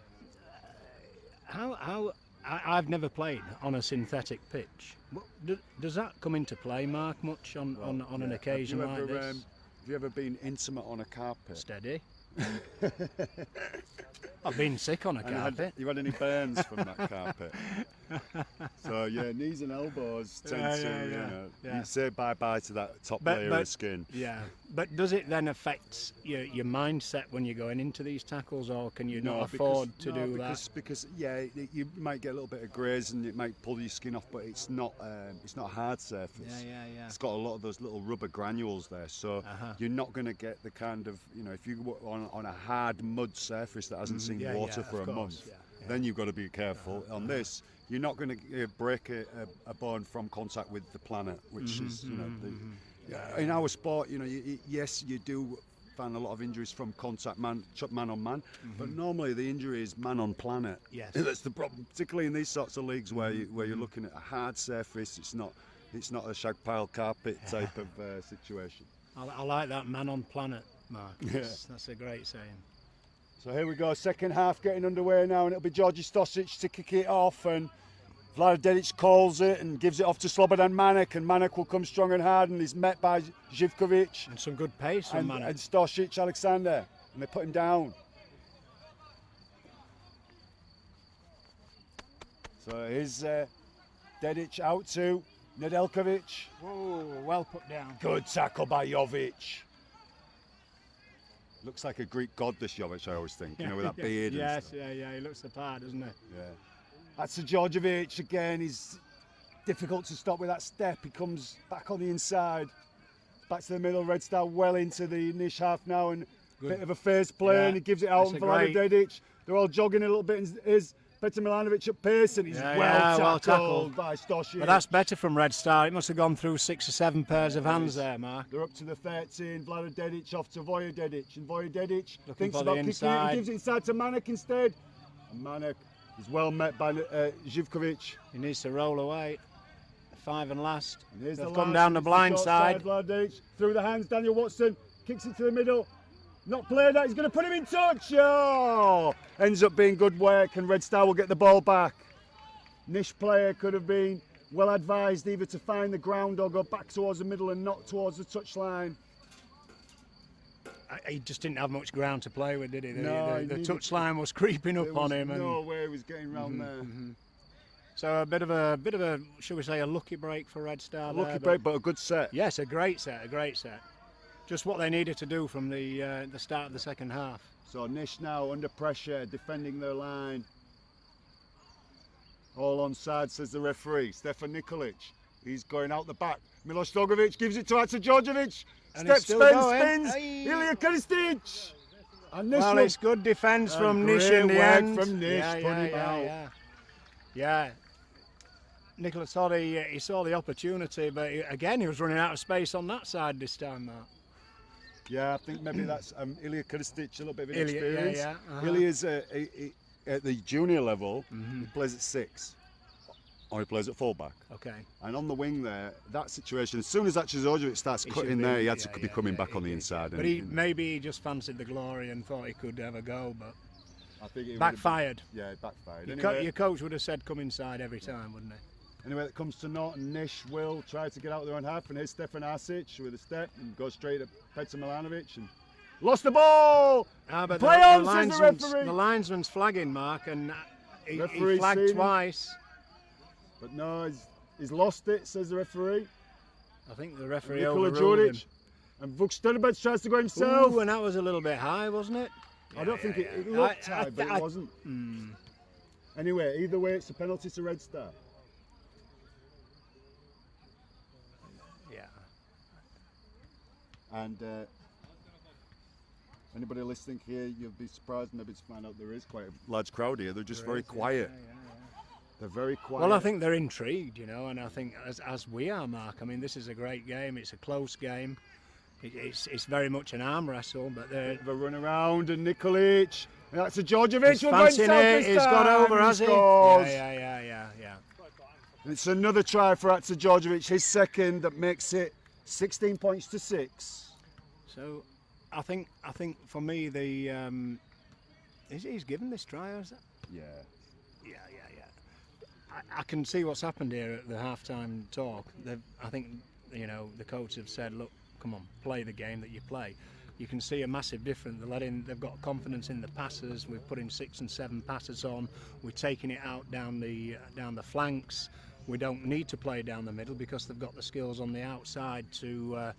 how I've never played on a synthetic pitch. Does that come into play, Mark, much on an occasion like this? Have you ever been intimate on a carpet? Steady. I've been sick on a carpet. You had any burns from that carpet? So yeah, knees and elbows tend yeah. you say bye-bye to that top But- layer but- of skin. Yeah, but does it then affect your mindset when you're going into these tackles, or can you not afford to do that? Because you might get a little bit of graze and it might pull your skin off, but it's not a hard surface. Yeah. It's got a lot of those little rubber granules there, so you're not going to get the kind of, if you go on a hard mud surface that hasn't seen water for a month, then you've got to be careful. On this, you're not going to break a bone from contact with the planet, which is, in our sport, yes, you do find a lot of injuries from contact man on man, but normally the injury is man on planet. Yes. That's the problem, particularly in these sorts of leagues where you're looking at a hard surface. It's not a shag pile carpet type of situation. I like that, man on planet, Mark. That's a great saying. So here we go, second half getting underway now, and it'll be Georgi Stosic to kick it off, and Vlada Dedic calls it and gives it off to Slobodan Manek, and Manek will come strong and hard, and he's met by Živkovic And some good pace from Manek. and Stosic Alexander, and they put him down. So here's Dedic out to Nedeljkovic. Whoa, well put down. Good tackle by Jovic. Looks like a Greek god, this Jovic, I always think, with that beard and Yes, stuff. yeah, he looks the part, doesn't he? Yeah. That's Djordjevic again. He's difficult to stop with that step. He comes back on the inside. Back to the middle. Red Star well into the niche half now, and a bit of a phase play, and he gives it out on Vlada Dedic. They're all jogging a little bit, and is Petar Milanovic at pace, and he's well tackled by Stosic. But that's better from Red Star. It must have gone through 6 or 7 pairs of hands there, Mark. They're up to the 13. Vlada Dedic off to Voja Dedic, and Voja Dedic Looking thinks for about the kicking it inside. and gives it inside to Manek instead. And Manek is well met by Živkovic. He needs to roll away. 5 and last. And here's They've the come last, down the it's blind short side. Vlada Dedic, through the hands, Daniel Watson kicks it to the middle. Not played that, he's going to put him in touch. Oh! Ends up being good work, and Red Star will get the ball back. Nish player could have been well advised either to find the ground or go back towards the middle and not towards the touchline. He just didn't have much ground to play with, did he? No, The touchline was creeping up on him. No way he was getting round there. So a bit of a, shall we say, a lucky break for Red Star. Lucky break, but a good set. Yes, a great set. Just what they needed to do from the start of the second half. So Nish now under pressure, defending their line. All on side, says the referee. Stefan Nikolic. He's going out the back. Milos Dogovic gives it to Atsa Djordjevic. And Step it's still spins. going. Ilya Krstic. And Nish Well, it's good defence from Nish in the work end. from Nish, put him out. Yeah. Nicholas thought he saw the opportunity, but again he was running out of space on that side this time, Mark. Yeah, I think maybe that's Ilya Krstic, a little bit of Ilya, inexperience. yeah. Ilya's at the junior level, he plays at 6, or he plays at fullback. Okay. And on the wing there, that situation, as soon as Djordjevic starts cutting there, he had to be coming back on the inside. But maybe he just fancied the glory and thought he could have a go, but I think it backfired. Yeah, it backfired. Your coach would have said come inside every time, wouldn't he? Anyway, it comes to Norton. Nish will try to get out their own half, and here's Stefan Asic with a step and goes straight at Petar Milanovic and lost the ball. But Play on, says the referee. The linesman's flagging, Mark, and he Referee's flagged seen him. twice. But no, he's lost it, says the referee. I think the referee Nikola overruled him. Đurić. And Vuk Sternberg tries to go himself. Ooh, and that was a little bit high, wasn't it? I don't think it looked high, but it wasn't. Anyway, either way, it's a penalty to Red Star. Yeah. And anybody listening here, you'll be surprised maybe to find out there is quite a large crowd here. They're just very quiet. They're very quiet. Well, I think they're intrigued, and I think as we are, Mark. I mean, this is a great game. It's a close game. It's very much an arm wrestle, but they're The run around and Nikolic. And that's a Djordjevic. He's fancying it. He's got over, has he? Scores. Yeah. And it's another try for Atsa Djordjevic, his second, that makes it 16 points to 6. So, I think for me he's given this try, or is that? Yeah. Yeah. I can see what's happened here at the half-time talk. I think the coach have said, look, come on, play the game that you play. you can see a massive difference. They've got confidence in the passes. We're putting 6 and 7 passes on. We're taking it out down the flanks. We don't need to play down the middle because they've got the skills on the outside to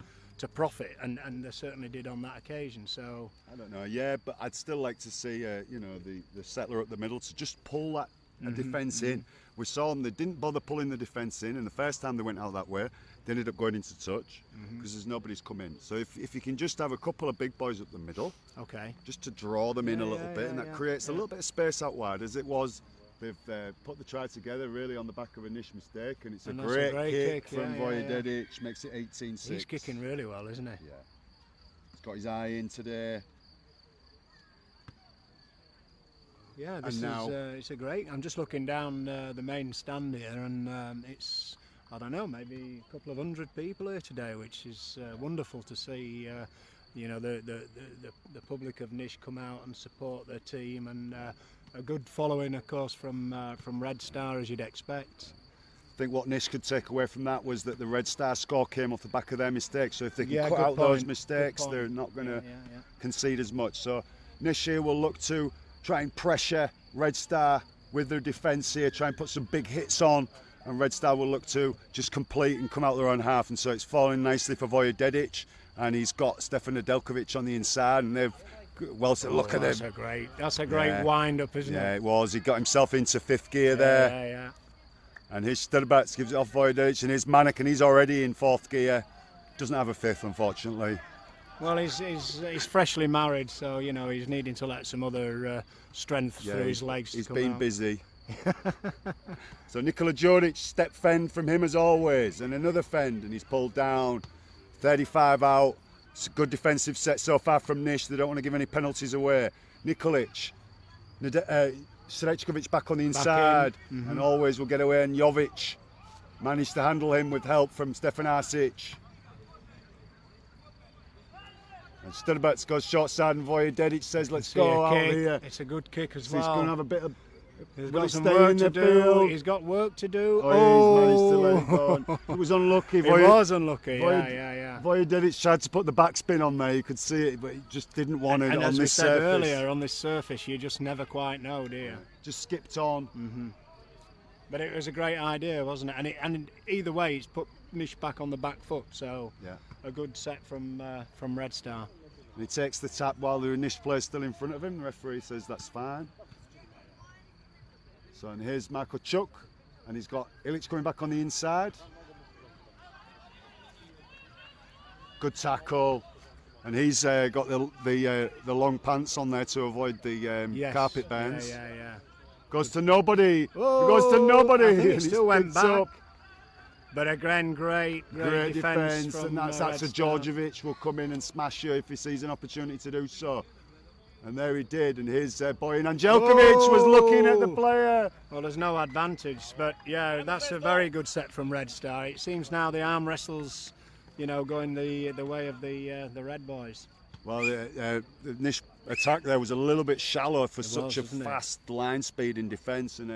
profit, and they certainly did on that occasion. So I don't know, yeah, but I'd still like to see, you know, the settler up the middle to just pull that defence in. We saw them; they didn't bother pulling the defence in, and the first time they went out that way, they ended up going into touch because there's nobody's come in. So if you can just have a couple of big boys up the middle, okay, just to draw them in a little bit, and that creates a little bit of space out wide, as it was. They've put the try together really on the back of a Nish mistake, and it's a great kick from Vojdedic, makes it 18-6. He's kicking really well, isn't he? Yeah. He's got his eye in today. Yeah, this it's a great. I'm just looking down the main stand here, and it's, I don't know, maybe a couple of 100 people here today, which is wonderful to see. You know, the public of Nish come out and support their team, and a good following, of course, from Red Star, as you'd expect. I think what Nish could take away from that was that the Red Star score came off the back of their mistakes. So if they can cut out those mistakes, they're not going to concede as much. So Nish here will look to try and pressure Red Star with their defence here, try and put some big hits on, and Red Star will look to just complete and come out their own half. And so it's falling nicely for Vojdedic, and he's got Stefan Nedeljkovic on the inside, and they've look at him. That's a great wind up, isn't it? Yeah, it was. He got himself into 5th gear there. Yeah. And his Sturbac gives it off Vojdedic, and his Manik, and he's already in 4th gear. Doesn't have a 5th, unfortunately. Well, he's freshly married, so you know he's needing to let some other strength through his legs. He's been busy. So Nikola Juric, step fend from him as always, and another fend, and he's pulled down. 35 out. It's a good defensive set so far from Nish. They don't want to give any penalties away. Nikolic, Srečkovic back on the inside, and always will get away. And Jovic managed to handle him with help from Stefan Arsic. And Sturbac goes short side, and Vojdedic says, "Let's go out here." It's a good kick as So well. he's going to have a bit of. He's got some work to do. He's got work to do. Oh, he's managed to let it go. It was unlucky. It was unlucky. Yeah. Vojdedic tried to put the backspin on there. You could see it, but he just didn't want it and on as this we said surface. earlier, on this surface, you just never quite know, do you? Just skipped on. But it was a great idea, wasn't it? And either way, it's put Nish back on the back foot. So a good set from Red Star. And he takes the tap while the Nish player's still in front of him. The referee says that's fine. So and here's Marko Chuk, and he's got Ilic coming back on the inside. Good tackle, and he's got the long pants on there to avoid the carpet burns. Yeah. Goes to nobody. Goes to nobody. I think he still went back. Up. But again, great defence. And that's Djordjevic will come in and smash you if he sees an opportunity to do so. And there he did, and his Bojan Anđelković was looking at the player. Well, there's no advantage, but yeah, that's a very good set from Red Star. It seems now the arm wrestles, you know, going the way of the Red boys. Well, the Nish attack there was a little bit shallow for such a fast line speed in defence, and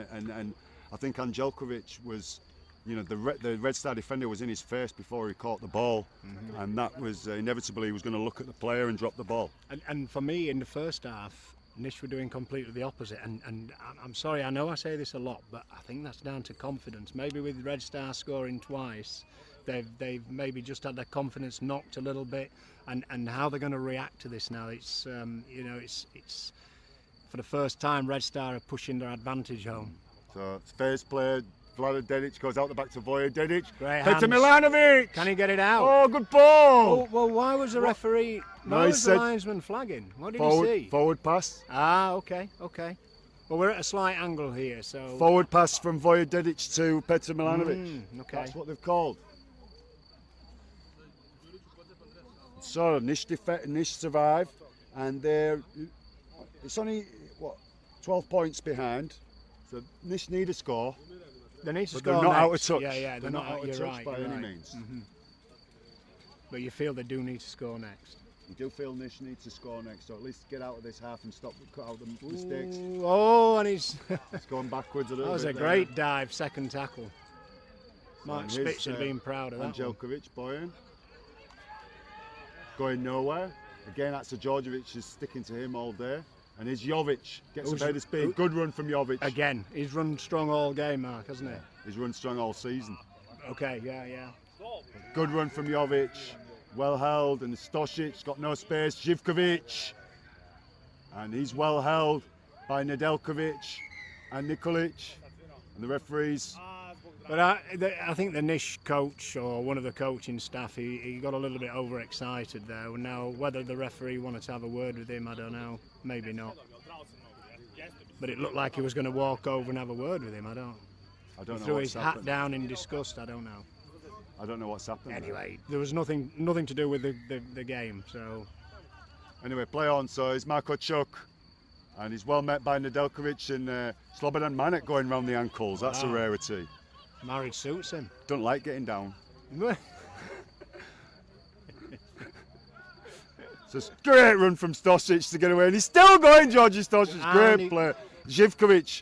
I think Anđelković was, you know, the Red Star defender was in his face before he caught the ball, and that was inevitably he was going to look at the player and drop the ball. And for me, in the first half, Nish were doing completely the opposite. And I'm sorry, I know I say this a lot, but I think that's down to confidence. Maybe with Red Star scoring twice, they've maybe just had their confidence knocked a little bit, and how they're going to react to this now. It's you know, it's for the first time Red Star are pushing their advantage home. So first player. Vojdedic goes out the back to Vojdedic. Petar Milanovic! Can he get it out? Oh, good ball! Oh, well, why was the referee, why was the linesman flagging? What did he see? Forward pass. Ah, okay. Well, we're at a slight angle here, so... Forward pass from Vojdedic to Petar Milanovic. Okay. That's what they've called. So, Nish survive, and it's only, 12 points behind. So, Nish need a score. They need to but score they're not next. out of touch. Yeah, they're not out of touch by any means. But you feel they do need to score next. You do feel Nish needs to score next, so at least get out of this half and cut out the mistakes. Oh, and he's going backwards a little bit. That was a great dive, second tackle. Mark Spitz had been proud of that. Anđelković, Bojan. Going nowhere. Again, that's Djordjevic is sticking to him all day. And here's Jovic, gets Who's- a bit of speed. Good run from Jovic. Again, he's run strong all game, Mark, hasn't he? He's run strong all season. Okay, yeah. Good run from Jovic. Well held, and Stosic got no space. Živkovic. And he's well held by Nedeljkovic and Nikolic. And the referees. But I think the Nish coach or one of the coaching staff, he got a little bit overexcited there. Now, whether the referee wanted to have a word with him, I don't know. Maybe not. But it looked like he was going to walk over and have a word with him. I don't know threw what's his hat happened. down in disgust. I don't know. I don't know what's happened. Anyway, there was nothing to do with the game. So Anyway, play on. So it's Marko Čuk. And he's well met by Nedeljkovic and Slobodan Manek going round the ankles. That's a Wow. rarity. marriage suits him. Don't like getting down. It's a great run from Stosic to get away, and he's still going, Georgi Stosic. Great play. Živkovic,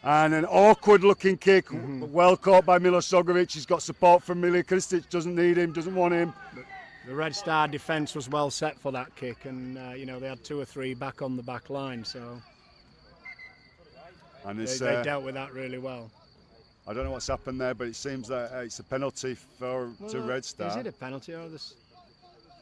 and an awkward-looking kick, well caught by Milos Sogovic. He's got support from Milija Kristic. Doesn't need him, doesn't want him. The Red Star defence was well set for that kick, and they had 2 or 3 back on the back line, so And they dealt with that really well. I don't know what's happened there, but it seems that it's a penalty to Red Star. Is it a penalty or this?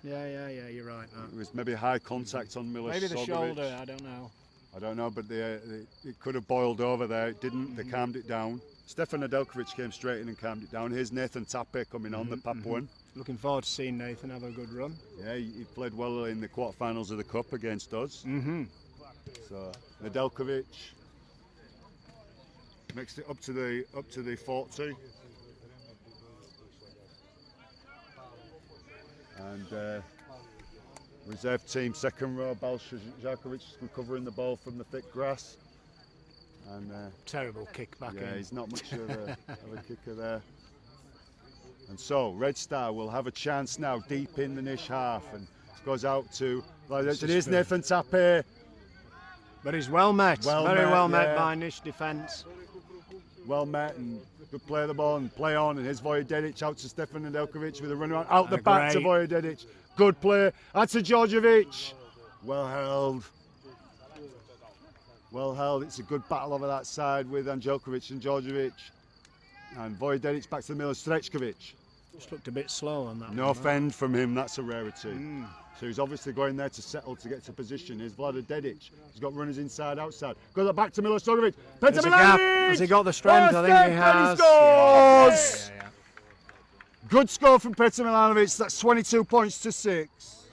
Yeah, you're right. No. It was maybe high contact on Milos Maybe the Sogovic. shoulder, I don't know. I don't know, but it could have boiled over there. It didn't. They calmed it down. Stefan Nedeljkovic came straight in and calmed it down. Here's Nathan Tape coming on, the Papuan. Looking forward to seeing Nathan have a good run. Yeah, he played well in the quarterfinals of the Cup against us. So Nedeljkovic makes it up to the 40. And reserve team second row, Balša Žarkovic recovering the ball from the thick grass. And Terrible kick back in. he's not much of a kicker there. And so Red Star will have a chance now deep in the Nish half, and it goes out to it is Nathan Tape. But he's well met, very well met yeah. by Nish defence. Well met and good play of the ball and play on, and here's Vojedic out to Stefan Nedeljkovic with a run around out the back to Vojedic. Good play. That's to Djordjevic. Well held. Well held. It's a good battle over that side with Anđelković and Djordjevic. And Vojedic back to the middle, Strečkovic. Just looked a bit slow on that. No one, fend from him, that's a rarity. So he's obviously going there to settle to get to position. Here's Vlada Dedic. He's got runners inside, outside. Goes back to Milos Sogovic. There's a gap. Has he got the strength? I think he has. Scores! Yeah. Good score from Petar Milanovic. That's 22 points to 6.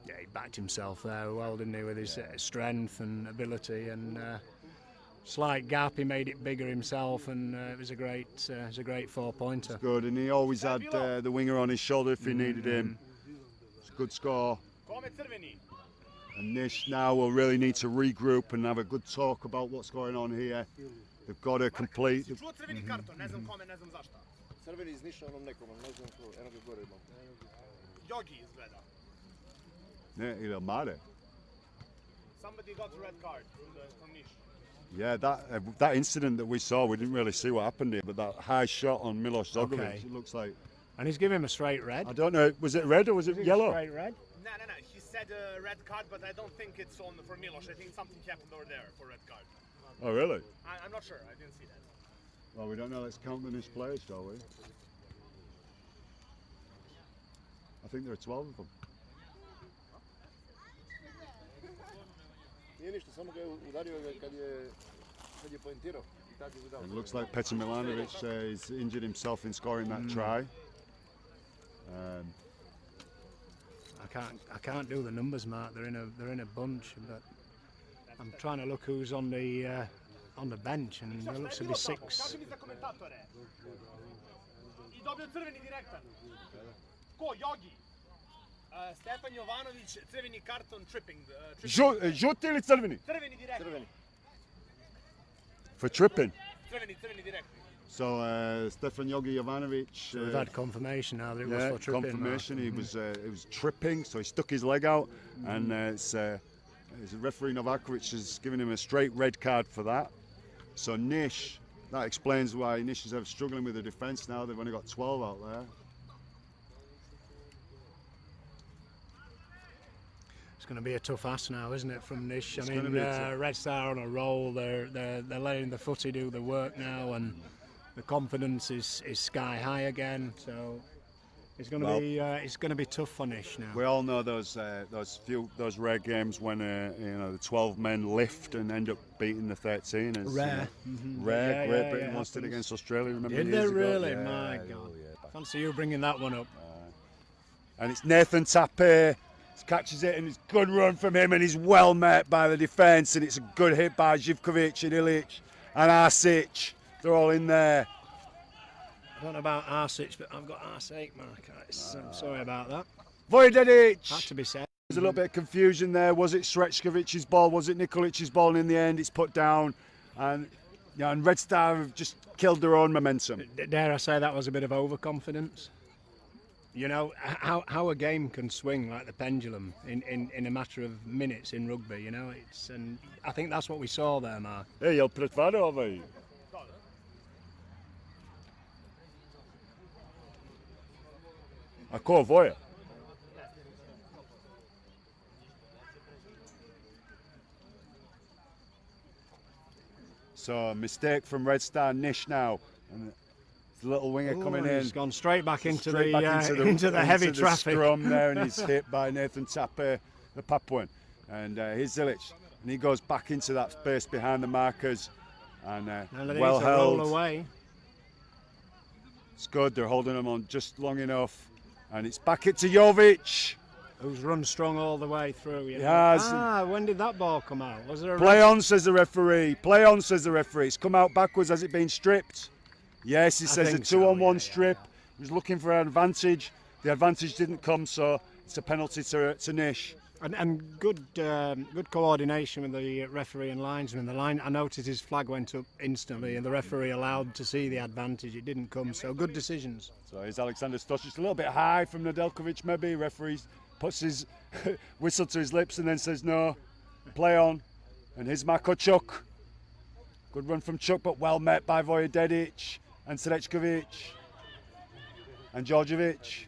Yeah, he backed himself there well, didn't he, with his strength and ability, and slight gap. He made it bigger himself, and it was a great 4-pointer. Good, and he always had the winger on his shoulder if he needed him. It's a good score. And Nish now will really need to regroup and have a good talk about what's going on here. They've got to complete. Crveni karton, ne znam kome, ne znam zašto. Crveni iz Niša onom nekom, ne znam ko, eno ga gore imam. Jogi iz Zvezda. Yeah, il mare. Somebody got a red card from Niš. Yeah, that incident that we saw, we didn't really see what happened here, but that high shot on Milos Sogovic, Okay. it looks like. And he's giving him a straight red. I don't know, was it red or was it yellow? Straight red. No. He said red card, but I don't think it's on for Milos. I think something happened over there for red card. Oh, really? I'm not sure. I didn't see that. Well, we don't know. Let's count the Nish players, shall we? I think there are 12 of them. Nije ništa, samo ga je udario kad je poentirao. It looks like Petar Milanovic has injured himself in scoring that try. I can't do the numbers, Mark. They're in a bunch, but I'm trying to look who's on the bench, and there looks to be 6. Kaži mi za komentatore. I dobio crveni direktan. Ko? Jogi. Stefan Jovanović, crveni karton, tripping. Žuti ili crveni? Crveni direktan. For tripping. Crveni direktan. So Stefan Jogi Jovanovic. We've had confirmation now that it was for tripping. Confirmation. He was tripping, so he stuck his leg out, and it's referee Novakovic has given him a straight red card for that. So Nish, that explains why Nish is struggling with the defence now. They've only got 12 out there. going to be a tough ask now, isn't it, from Nish? It's I gonna mean, be a tough- Red Star on a roll. They're letting the footy do the work now, and the confidence is sky high again. So it's going to be tough for Nish now. We all know those rare games when the 12 men lift and end up beating the 13. As, Rare. Rare. Yeah, Great yeah, Britain yeah, lost it happens. against Australia. Remember? Did years they ago? really? Yeah, My oh, God. yeah. Fancy you bringing that one up. And it's Nathan Tapper. Catches it and it's a good run from him and he's well met by the defence and it's a good hit by Živković and Ilić and Arsic. They're all in there. I don't know about Arsic, but I've got Arsic, Mark. I'm sorry about that. Vojtedić. Had to be said. There's a little bit of confusion there. Was it Srećkovic's ball? Was it Nikolic's ball? And in the end, it's put down. And Red Star have just killed their own momentum. Dare I say that was a bit of overconfidence? You know, how a game can swing like the pendulum in a matter of minutes in rugby, you know. And I think that's what we saw there, Mark. Hey, jel pretvarao ovaj? A ko, Voja? So, mistake from Red Star Nish now. And the little winger coming in. He's gone straight back into Straight the back into the heavy into traffic. The scrum there, and he's hit by Nathan Tapper, the Papuan. And here's Ilić. And he goes back into that space behind the markers. And well held. Roll away. It's good, they're holding him on just long enough. And it's back it to Jovic. Who's run strong all the way through. You know? Yes. When did that ball come out? Was there a Play on, says the referee. Play on, says the referee. It's come out backwards. Has it been stripped? Yes, he says a think so, 2-on-1 strip. He was looking for an advantage. The advantage didn't come, so it's a penalty to Nish. And good coordination with the referee and linesman. I noticed his flag went up instantly, and the referee allowed to see the advantage. It didn't come, so good decisions. So here's Alexander Stosic, a little bit high from Nedeljkovic maybe. Referee puts his whistle to his lips and then says no, play on. And here's Marko Čuk. Good run from Čuk, but well met by Vojtedić and Srećković and Đorđević.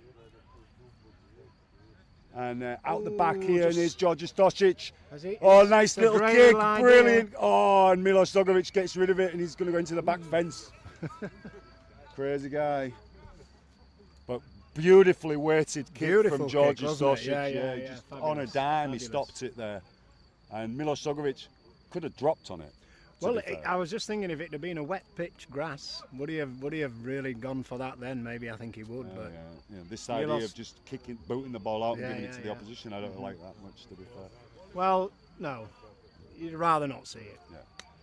And out the back here, and here's Đorđe Stosic. Oh, nice little kick, brilliant. Oh, and Milos Dogovic gets rid of it, and he's going to go into the back fence. Crazy guy. But beautifully weighted kick from Đorđe Stosic. Yeah, just on a dime, he stopped it there. And Milos Dogovic could have dropped on it. Well, I was just thinking if it had been a wet pitch grass, would he have really gone for that then? Maybe I think he would. But this idea of just booting the ball out and giving it to the opposition, I don't like that much, to be fair. Well, no, you'd rather not see it. Yeah.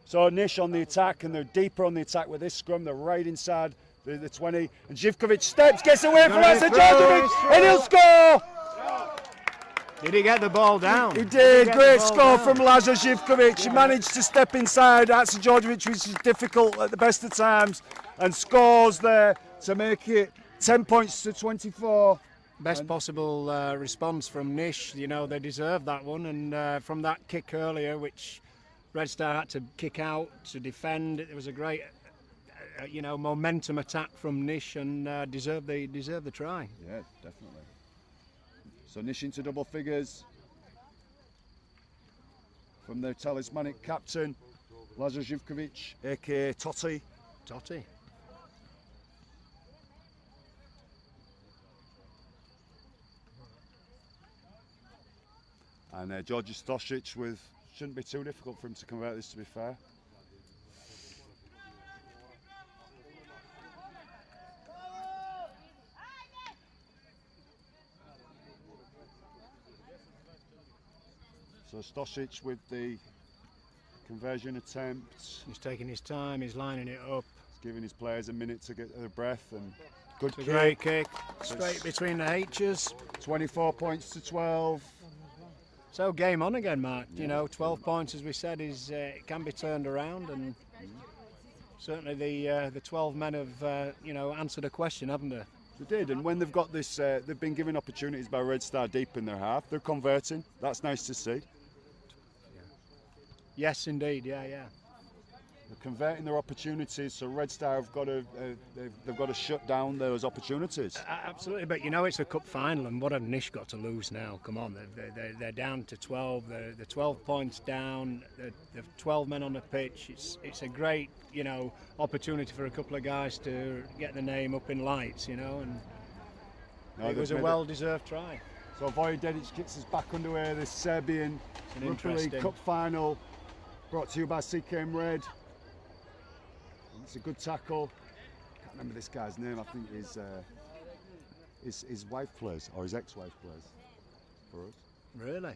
So Nish on the attack, and they're deeper on the attack with this scrum. They're right inside the 20, and Živković steps, gets away from Asa Đorđević, and he'll score. Did he get the ball down? He did. Great score from Lazar Živković. He managed to step inside Asa Đorđević, which is difficult at the best of times, and scores there to make it 10 points to 24. Best possible response from Nish. You know, they deserved that one, and from that kick earlier, which Red Star had to kick out to defend, it was a great, momentum attack from Nish, and deserved the try. Yeah, definitely. So Nish into double figures from their talismanic captain, Lazar Živković, aka Totti. And Đorđe Stosic shouldn't be too difficult for him to convert this, to be fair. So Stosic with the conversion attempt. He's taking his time, he's lining it up. He's giving his players a minute to get their breath, and good kick. Great kick, straight between the H's. 24 points to 12. So game on again, Mark. You know, 12 points, as we said, it can be turned around, and certainly the 12 men have answered a question, haven't they? They did, and when they've got this, they've been given opportunities by Red Star deep in their half. They're converting. That's nice to see. Yes, indeed. Yeah. They're converting their opportunities, so Red Star have got to they've got to shut down those opportunities. Absolutely, but you know it's a cup final, and what have Nish got to lose now? Come on, they're down to 12. They're 12 points down. They're 12 men on the pitch. It's a great opportunity for a couple of guys to get the name up in lights, and it was a well-deserved try. So Vojvodinic gets us back underway. This Serbian Rugby League Cup final, brought to you by CKM Red. It's a good tackle. Can't remember this guy's name. I think his wife plays, or his ex-wife plays for us. Really?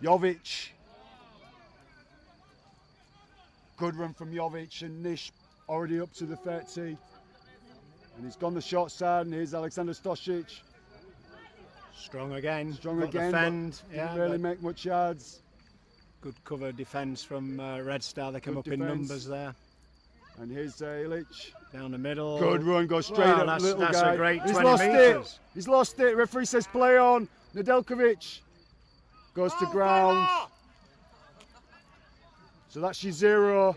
Jovic. Good run from Jovic, and Nish already up to the 30. And he's gone the short side, and here's Alexander Stosic. Strong again. Strong Got again. Defend. Didn't really make much yards. Good cover defence from Red Star. They come Good up in defence. numbers there. And here's Ilic. Down the middle. Good run, goes straight Well, at the little that's guy. a great He's 20 lost metres. it. He's lost it. Referee says play on. Nedeljkovic goes to ground. So that's your 0.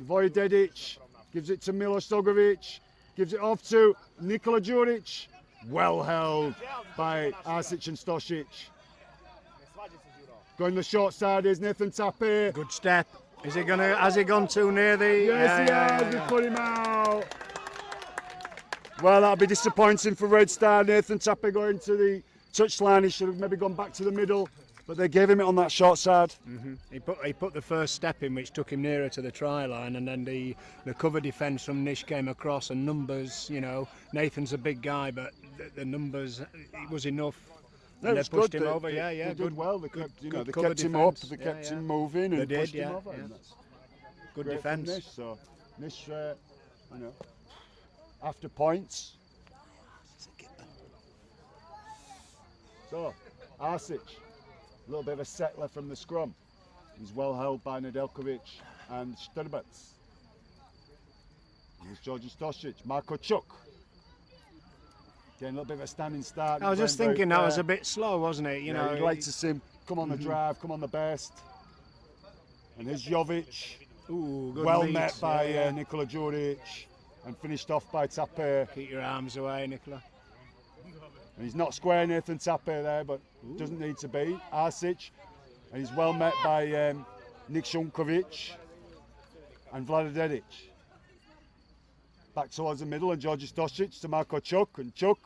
Vojvodinic gives it to Miloš Sogovic. Gives it off to Nikola Đurić. Well held by Arsic and Stosic. Going the short side is Nathan Tappe. Good step. Is he gonna? Has he gone too near the? Yes, he has. We put him out. Well, that'll be disappointing for Red Star. Nathan Tappe going to the touchline. He should have maybe gone back to the middle, but they gave him it on that short side. He put the first step in, which took him nearer to the try line, and then the cover defence from Nish came across, and numbers. Nathan's a big guy, but the numbers, it was enough. No, And it's they pushed good. him over. They Good. did well. They kept, good they cover kept him up. defence. They kept Yeah, him moving and They did, pushed him yeah, over. yeah. And that's Good great from defence. Nish. So Nish, after points. So Arsic, a little bit of a settler from the scrum. He's well held by Nedeljkovic and Štrbac. Here's Georgi Stosic, Marko Čuk. Getting a little bit of a standing start. I was just Playing very thinking that was fair. a bit slow, wasn't it? You'd like to see him come on the drive, come on the best. And here's Jovic, Ooh, good well meet. met by Yeah. Nikola Đurić and finished off by Tappe. Keep your arms away, Nicola. And he's not square Nathan Tappe there, but doesn't need to be. Arsic, and he's well met by Nik Šunkovic and Vlada Dedic. Back towards the middle, and Georgi Stosic to Marko Čuk, and Čuk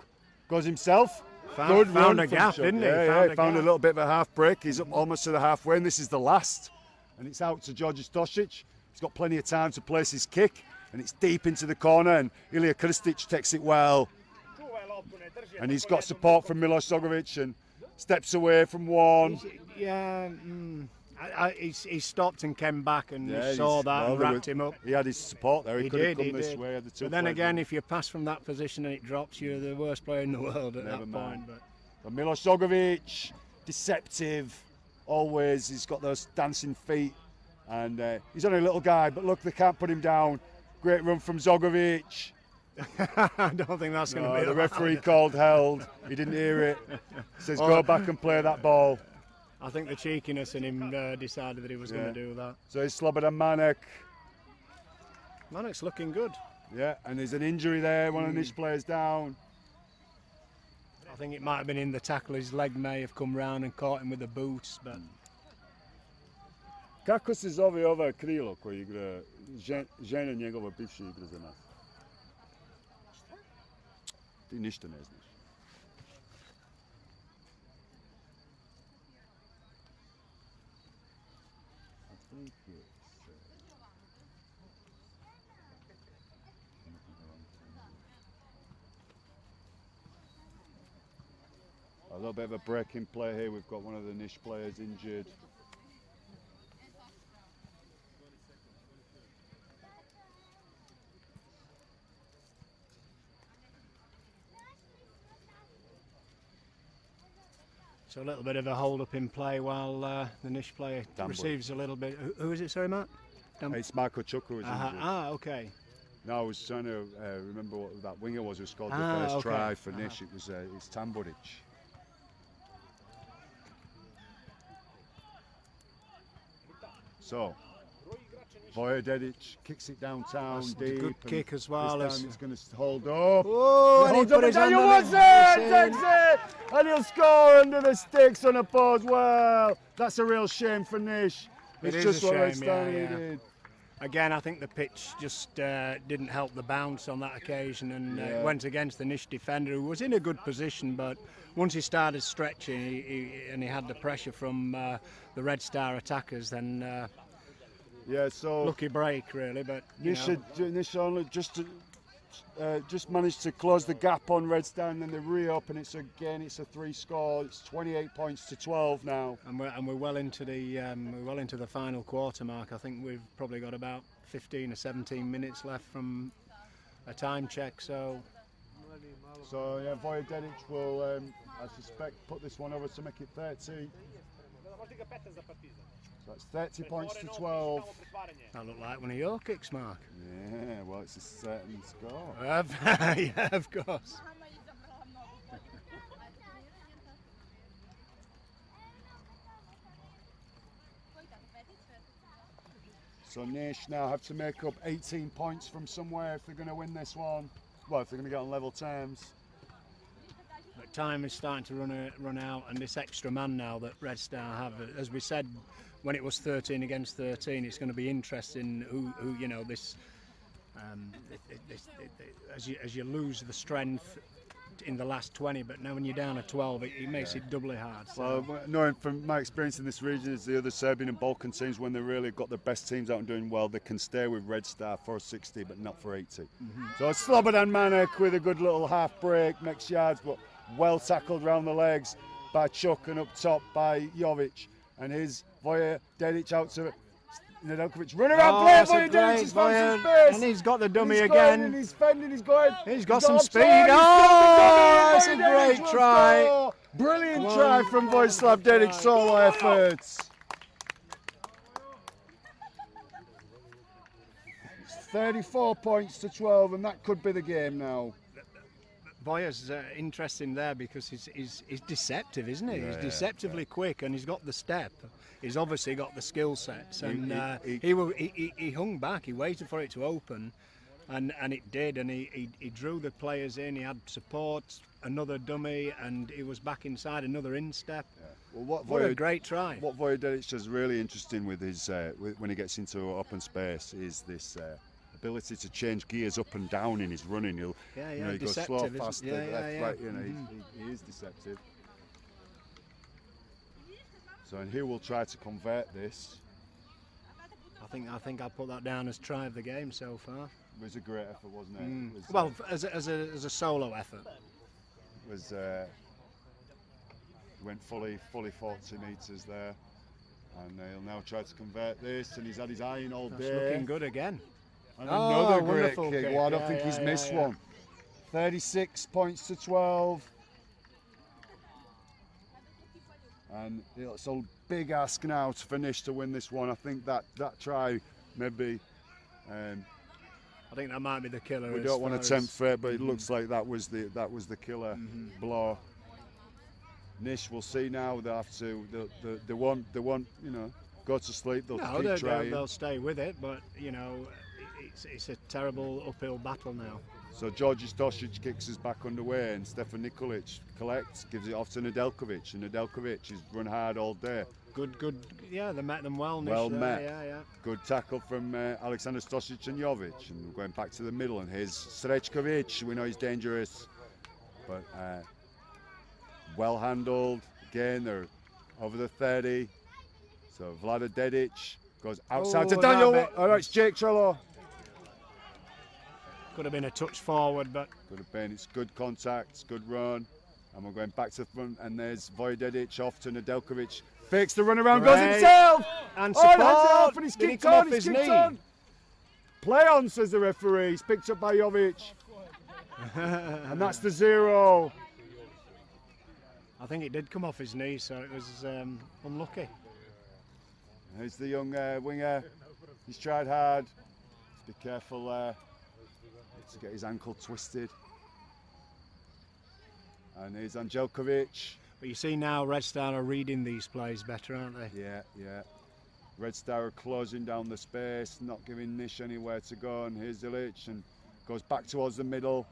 goes himself. Good run Found a from gap, Čuk. didn't he? Yeah, he a found a gap. little bit of a half break. He's up almost to the halfway, and this is the last. And it's out to Georgi Stosic. He's got plenty of time to place his kick, and it's deep into the corner, and Ilija Krstic takes it well. And he's got support from Miloš Sogovic and steps away from one. Yeah, he stopped and came back, and Yeah, he saw he's- that well, and they wrapped were- him up. He had his support there. He could have come this did. way. The two But then players again, were- if you pass from that position and it drops, you're the worst player in the world at Never that mind. point. But Miloš Sogovic, deceptive, always. He's got those dancing feet, and he's only a little guy. But look, they can't put him down. Great run from Zogovic. I don't think that's going to No, be the allowed. referee called held. He didn't hear it. Says go back and play that ball. I think the cheekiness in him decided that he was Yeah. going to do that. So it's Slobodan Manek. Manek's looking good. Yeah, and there's an injury there. One of the Nish players down. I think it might have been in the tackle. His leg may have come round and caught him with the boots, but Kako se zove ova krilo koji igra, žena njegova bivša igra za nas? Ti ništa ne znaš. I think it's, a little bit of a break in play here. We've got one of the Nish players injured. so a little bit of a hold up in play while the Nish player Danbury. receives a little bit. Who is it? Sorry, Matt. It's Marko Čuk who was injured. Okay. No, I was trying to remember what that winger was who scored the Ah, first okay. try for Nish. It was it's Tamburic. So, Vojvodedic kicks it downtown That's a deep. good and kick as well. This time it's going to hold up. Oh, and he Holds put up his and hand Daniel on wants it. it! It's in. Takes it! And he'll score under the sticks on a pause. Well, that's a real shame for Nish. It It's is just a what Red shame, Star yeah, yeah. needed. Again, I think the pitch just didn't help the bounce on that occasion, and Yeah. went against the Nish defender, who was in a good position, but once he started stretching and he had the pressure from the Red Star attackers, then Yeah, so lucky break really. But you Nish, know, Nish only just managed to close the gap on Red Star, and then they re-up, and it's a 3-score. It's 28 points to 12 now. and we're well into the final quarter mark. I think we've probably got about 15 or 17 minutes left from a time check. So Yeah, Vojvodedic will, I suspect, put this one over to make it 30. So that's 30 points to 12. that looked like one of your kicks, Mark. Yeah, well, it's a certain score. Yeah, of course. Mama je zabrala mnogo. Koji tako, petice? So Nish now have to make up 18 points from somewhere if they're going to win this one. Well, if they're going to get on level terms. But time is starting to run out, and this extra man now that Red Star have, as we said, when it was 13 against 13, it's going to be interesting who you know this. As you lose the strength in the last 20, but now when you're down at 12, it makes it doubly hard. So. Well, knowing from my experience in this region is the other Serbian and Balkan teams, when they really got their best teams out and doing well, they can stay with Red Star for 60 but not for 80. So Slobodan Manek with a good little half break, makes yards, but well tackled round the legs by Chuck and up top by Jovic. And here's Vojvodedic out to Nedeljkovic. Run around, play Vojvodedic, he's found some space. And he's got the dummy He's again. going, and he's fending, he's going. He's got some up speed. top, he's Oh, still the dummy, that's a Vojvodedic great will try. score. Brilliant Well, try from Vojislav Dedic, solo efforts. It's 34 points to 12, and that could be the game now. Voya's interesting there because he's deceptive, isn't he? He's Yeah, deceptively quick, and he's got the step. He's obviously got the skill sets, and he hung back. He waited for it to open, and it did. And he drew the players in. He had support, another dummy, and he was back inside, another instep. Well, What a great try! What Vojvodedic does really interesting with his when he gets into open space is this ability to change gears up and down in his running. He'll, Yeah, you know, he goes deceptive, slow, isn't fast, he? Yeah, left, yeah. right. You know, he is deceptive. So, and he will try to convert this. I think I'll put that down as try of the game so far. It was a great effort, wasn't it? It was, Well, as a solo effort. was he went fully 40 metres there, and he'll now try to convert this. And he's had his eye in all That's day. looking good again. And Oh, another great wonderful kick. kick. Well, I don't Yeah, think he's yeah, missed yeah. one. 36 points to 12. And it's a big ask now to finish to win this one. I think that try maybe. I think that might be the killer. We as don't want far to tempt as- fate, but it looks like that was the killer blow. Nish, we'll see now. They have to. They won't. You know, go to sleep. They'll No, keep trying. they'll stay with it, but you know, it's a terrible uphill battle now. So Georgi Stosic kicks us back underway, and Stefan Nikolic collects, gives it off to Nedeljkovic, and Nedeljkovic has run hard all day. Good. Yeah, they met them well. Well Nish, met. Yeah. Good tackle from Alexander Stosic and Jovic, and we're going back to the middle, and here's Srečkovic. We know he's dangerous, but well handled. Again, they're over the 30. So Vlada Dedic goes outside to Oh, Daniel. that bit- All right, it's Jake Trello. Could have been a touch forward, but Could have been. It's good contact, it's good run, and we're going back to the front. And there's Vojvodedic off to Nedeljkovic. Fakes the run around, goes Great. himself. and Oh, hands it support. off, and he's Did he kicked come on. off He's his kicked knee? on. Play on, says the referee. He's picked up by Jovic, and that's the 0. I think it did come off his knee, so it was unlucky. Here's the young winger. He's tried hard. Be careful to get his ankle twisted. And here's Angelkovic. But you see now, Red Star are reading these plays better, aren't they? Yeah. Red Star are closing down the space, not giving Nish anywhere to go, and here's Ilic and goes back towards the middle.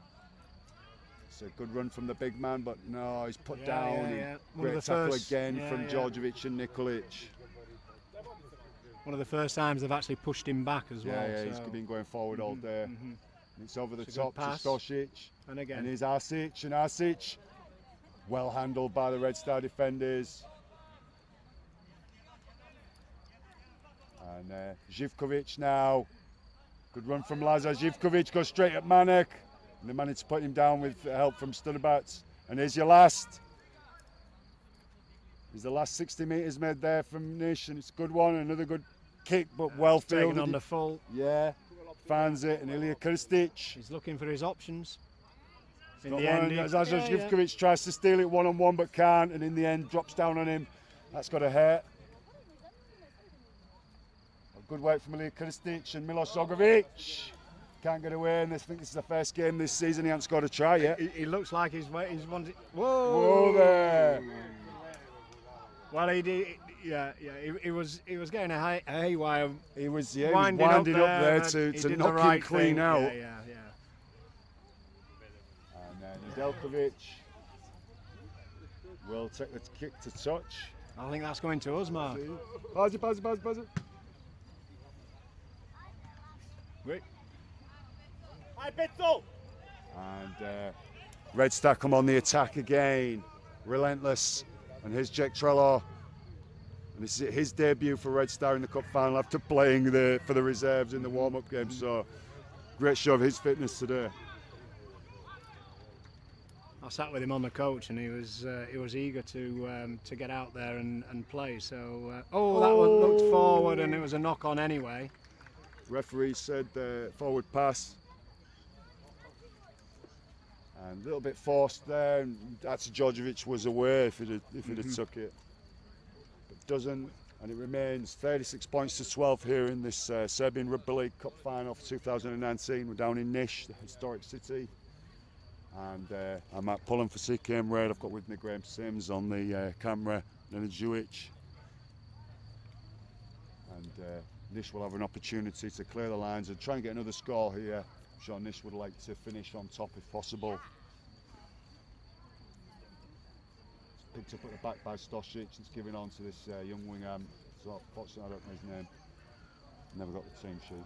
It's a good run from the big man, but no, he's put down. Yeah. Great tackle again from Djordjevic and Nikolic. One of the first times they've actually pushed him back as well. Yeah, so. he's been going forward all day. It's over the It's a top good to pass. Stosic. And again. And here's Arsic, and Arsic, well handled by the Red Star defenders. And Živkovic now. Good run from Lazar. Živkovic goes straight at Manek. And they managed to put him down with help from Studebats. And here's your last. Here's the last 60 metres made there from Nish, and it's a good one. Another good kick, but well fielded. Taken on the full. Yeah, finds it, and Ilya Krstic. He's looking for his options. In Got the one, end, as Živkovic tries to steal it one-on-one, but can't, and in the end drops down on him. That's got a hurt. A good work from Ilya Krstic and Milos Zogovic. Can't get away, and I think this is the first game this season he hasn't scored a try yet. He looks like he's wanted. Whoa there! Well, he did. Yeah. He was getting a haywire. He was winding up there there and to he did knock the right him clean thing. out. Yeah. And then Nedeljkovic will take the kick to touch. I think that's going to us, Mark. Pass it. Great. Vai Pezzo! And Red Star come on the attack again. Relentless. And here's Jake Trello. And this is his debut for Red Star in the cup final after playing for the reserves in the warm-up game. So great show of his fitness today. I sat with him on the coach, and he was eager to get out there and play. So that one looked forward, and it was a knock on anyway. Referee said forward pass. And a little bit forced there, and Djordjevic was away if it had took it. But doesn't, and it remains 36 points to 12 here in this Serbian Rugby League Cup final for 2019. We're down in Niš, the historic city. And I'm at Pullen for CKM Red. I've got with me Graham Sims on the camera, Nenad Juic. And Niš will have an opportunity to clear the lines and try and get another score here. I'm sure Niš would like to finish on top if possible. It's picked up at the back by Stosic. It's given on to this young winger. So fortunately, I don't know his name. Never got the team sheet.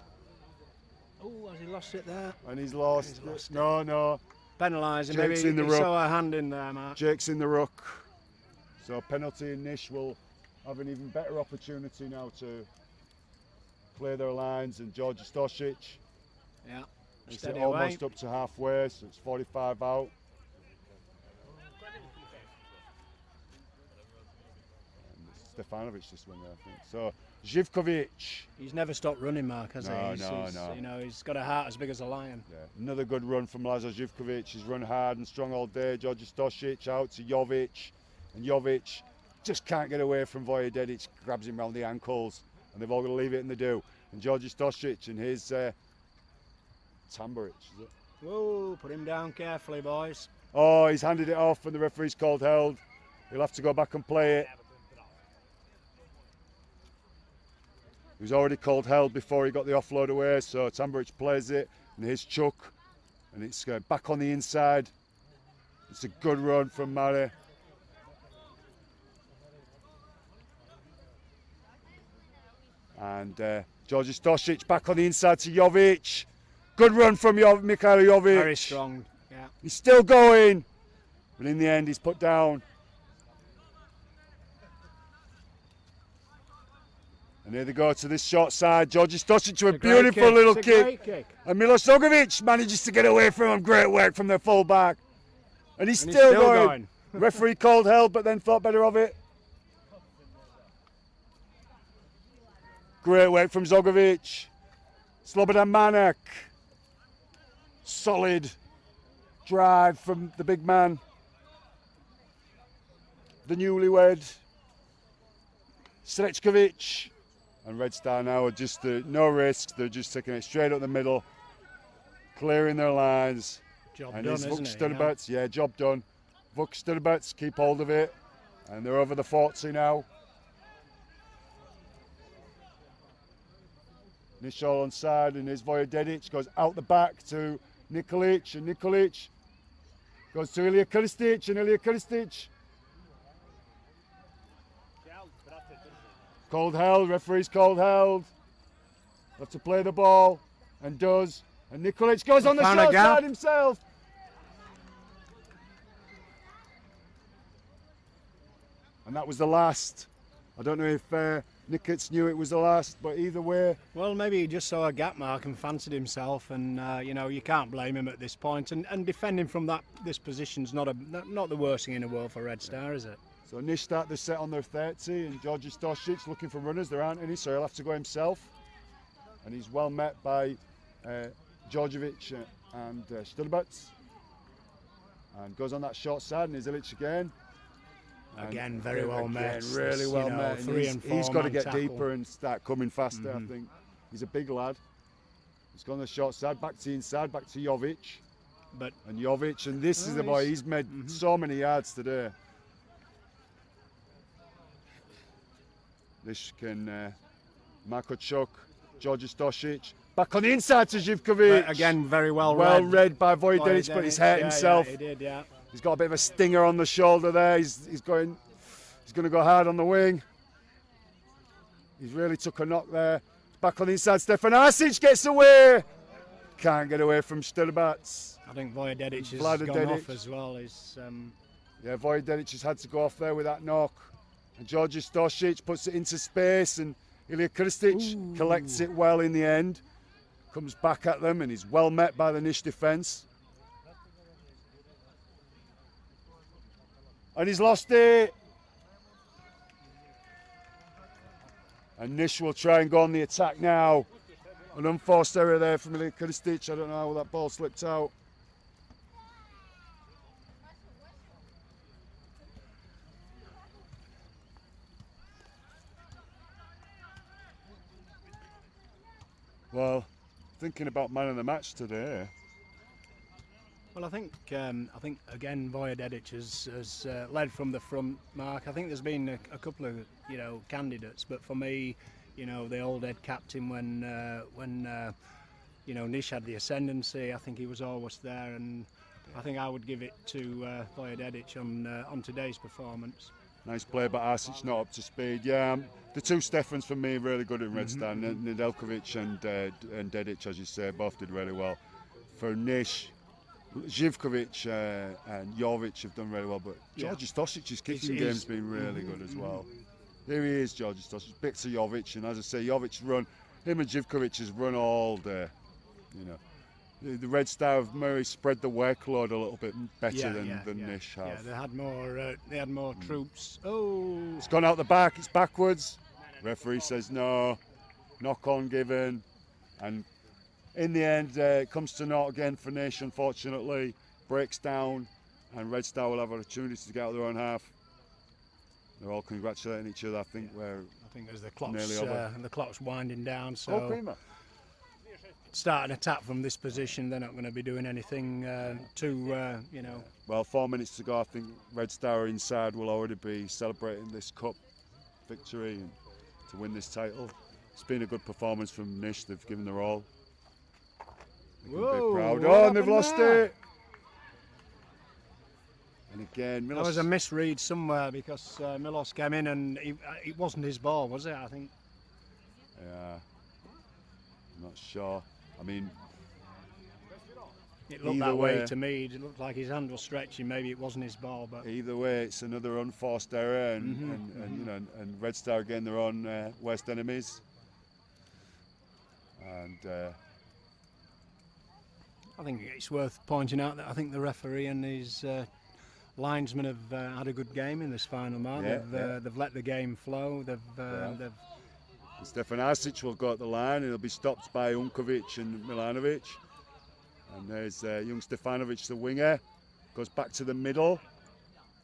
Oh, has he lost it there? And he's lost. He's lost No. Penalised him. Jake's Maybe in the he ruck. saw a hand in there, Mark. Jake's in the ruck. So penalty, and Niš will have an even better opportunity now to clear their lines. And George Stosic. Yeah. It's Steady almost away. up to halfway, so it's 45 out. And Stefanovic just went there, I think. So Živkovic. He's never stopped running, Mark, has No, he? no. You know, he's got a heart as big as a lion. Yeah. Another good run from Lazar Živkovic. He's run hard and strong all day. George Stosic out to Jovic. And Jovic just can't get away from Vojvodedic. Grabs him round the ankles. And they've all got to leave it, and they do. And George Stosic and his Tamburic, is it? Whoa, put him down carefully, boys. Oh, he's handed it off and the referee's called held. He'll have to go back and play it. He was already called held before he got the offload away, so Tamburic plays it, and here's Chuck, and it's back on the inside. It's a good run from Mare. And George Stosic back on the inside to Jovic. Good run from Mikhail Jovic. Very strong, yeah. He's still going, but in the end he's put down. And here they go to this short side. George Stosic to a beautiful little kick. And Milos Zogovic manages to get away from him. Great work from the full-back. And he's still going. Referee called held, but then thought better of it. Great work from Zogovic. Slobodan Manek. Solid drive from the big man. The newlywed. Srečkovic. And Red Star now are just no risks. They're just taking it straight up the middle. Clearing their lines. Job and done, it's Vuk isn't it? Studebats. Yeah, job done. Vuk Studebats keep hold of it. And they're over the 40 now. Nish all onside, and there's Vojvodedic, goes out the back to Nikolic, and Nikolic goes to Ilija Krstic, and Ilija Krstic. Cold held, referee's cold held. Have to play the ball, and does. And Nikolic goes on the Found a short gap. side himself. And that was the last. I don't know if Nikic knew it was the last, but either way. Well, maybe he just saw a gap mark and fancied himself, and you know, you can't blame him at this point. And defending from this position's not the worst thing in the world for Red Star, is it? So Nish start the set on their 30, and Georgi Stosic looking for runners. There aren't any, so he'll have to go himself. And he's well met by Djordjevic and Sturbac. And goes on that short side, and Ilic again. Again, very well met. Really well met. And 3 and 4 he's got to get tackle. deeper and start coming faster, I think. He's a big lad. He's gone the short side, back to the inside, back to Jovic. And Jovic, and this is the boy, he's made so many yards today. This can Marko Chuk, Georgi Stosic. Back on the inside to Živkovic. Again, very well Well read. read by Vojvodedic, but he's hurt himself. Yeah, he did, yeah. He's got a bit of a stinger on the shoulder there. He's going to go hard on the wing. He's really took a knock there. Back on the inside, Stefanasic gets away. Can't get away from Sturbac. I think Vojvodedic has Vlada gone Dedic. off as well. Yeah, Vojvodedic has had to go off there with that knock. And Georgi Stosic puts it into space, and Ilija Krstic collects it well in the end. Comes back at them, and he's well met by the Niš defence. And he's lost it. And Niš will try and go on the attack now. An unforced error there from Ilija Krstic. I don't know how that ball slipped out. Well, thinking about man of the match today. Well, I think again Vojvodedic has led from the front, Mark. I think there's been a couple of candidates, but for me, the old head captain when Niš had the ascendancy, I think he was always there, and I think I would give it to Vojvodedic on today's performance. Nice play, but Arsic not up to speed. Yeah, the two Stefans for me really good in Red Star. Nedeljkovic and Dedic, as you say, both did really well. For Niš, Živkovic and Jovic have done really well, but Georgi Stosic's kicking game's been really good as well. Here he is, Georgi Stosic, bit to Jovic, and as I say, Jovic run, him and Živkovic has run all day. The Red Star have maybe spread the workload a little bit better than Niš have. Yeah, they had more troops. Oh, it's gone out the back. It's backwards. Referee says no. Knock on given, and in the end, it comes to naught again for Niš. Unfortunately, breaks down, and Red Star will have opportunities to get out of their own half. They're all congratulating each other. I think as the clock's winding down, so. Start an attack from this position, they're not going to be doing anything Well, 4 minutes to go. I think Red Star inside will already be celebrating this cup victory and to win this title. It's been a good performance from Niš. They've given their all. They can be proud. Oh, and they've lost it. And again, Milos. There was a misread somewhere because Milos came in and it wasn't his ball, was it? I think. Yeah, I'm not sure. I mean, it looked that way to me. It looked like his hand was stretching. Maybe it wasn't his ball, but either way, it's another unforced error, and Red Star again their own worst enemies. And I think it's worth pointing out that I think the referee and his linesmen have had a good game in this final match. They've let the game flow. They've Stefan Arsic will go at the line and he'll be stopped by Unkovic and Milanovic. And there's young Stefanovic, the winger, goes back to the middle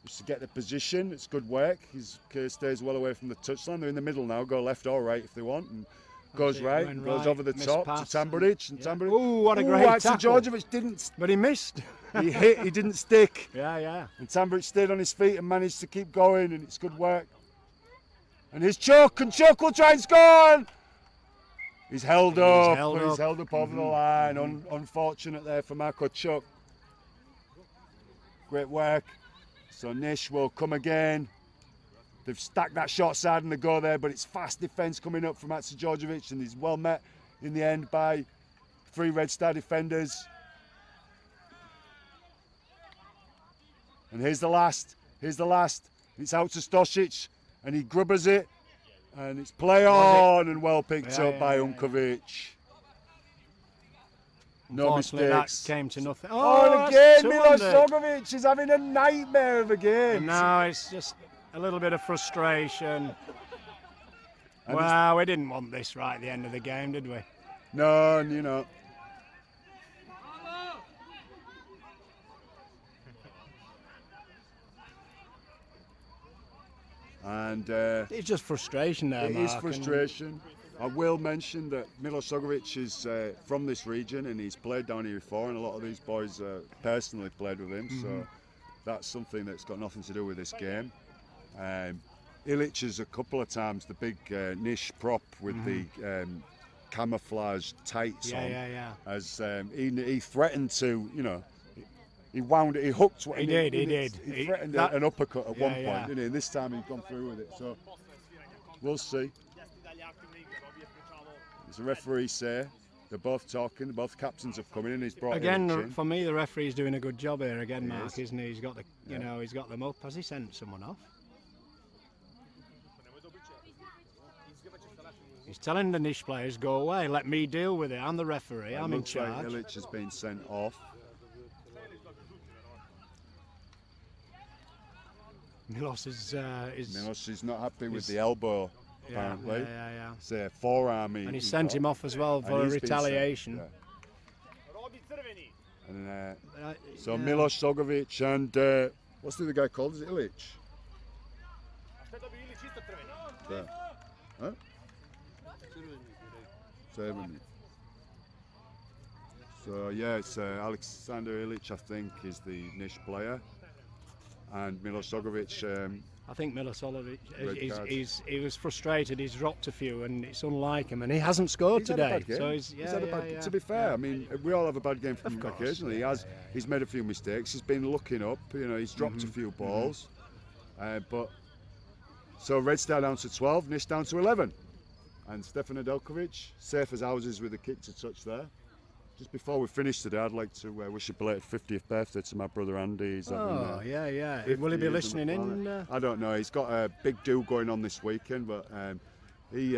just to get the position. It's good work. He stays well away from the touchline. They're in the middle now, go left or right if they want. And goes right, goes over the top to Tamburic. Oh, what a great tackle. Djordjevic but he missed. He hit, he didn't stick. Yeah. And Tamburic stayed on his feet and managed to keep going, and it's good work. And his Chuk, and Chuk will try and score. He's held up. held He's up. held up over the line. Unfortunate there for Marko Chuk. Great work. So Nish will come again. They've stacked that short side and they go there, but it's fast defence coming up from Hatzidorjovic, and he's well met in the end by 3 Red Star defenders. And here's the last. Here's the last. It's out to Stosic, and he grubbers it, and it's play on and well picked up by Unkovic. No mistakes. That came to nothing. Oh, and that's again, Milos 200. Sogovic is having a nightmare of a game. No, it's just a little bit of frustration. And Well, we didn't want this right at the end of the game, did we? No, and you know. And It's just frustration there, it Mark. is frustration. I will mention that Milos Sogovic is from this region and he's played down here before, and a lot of these boys personally played with him, so that's something that's got nothing to do with this game. Ilic is a couple of times the big niche prop with the camouflage tights on. As he threatened to, you know, he wound it, he hooked. He did. He threatened an uppercut at one point, didn't he? And this time he's gone through with it. So we'll see. There's a referee say they're both talking. Both captains have come in, and he's brought Again, Ilic in. for me, the referee's doing a good job here again, Mark, is. isn't he? He's got the, you know, he's got them up. Has he sent someone off? He's telling the niche players, go away, let me deal with it. I'm the referee, I'm in Looks like charge. Ilic has been sent off. Milos is Milos is not happy with the elbow, apparently. Yeah. It's a forearm. And he sent him off as well for And he's been sent, retaliation. And, so Milos Sogovic and what's the other guy called? Is it Ilic? There. Huh? Serbian. So yeah, it's Alexander Ilic, I think, is the niche player, and Milos Sogovic. I think Milosevic, Red he was frustrated, he's dropped a few, and it's unlike him, and he hasn't scored He's had a today. bad game. So He's had a bad. To be fair, I mean, we all have a bad game from him occasionally. He's made a few mistakes. He's been looking up. You know, he's dropped a few balls, but so Red Star down to 12, Nish down to 11, and Stefan Nedeljkovic safe as houses with a kick to touch there. Just before we finish today, I'd like to wish a belated 50th birthday to my brother Andy. He's having, yeah. 50 Will he be years listening on the planet. in? I don't know. He's got a big do going on this weekend, but he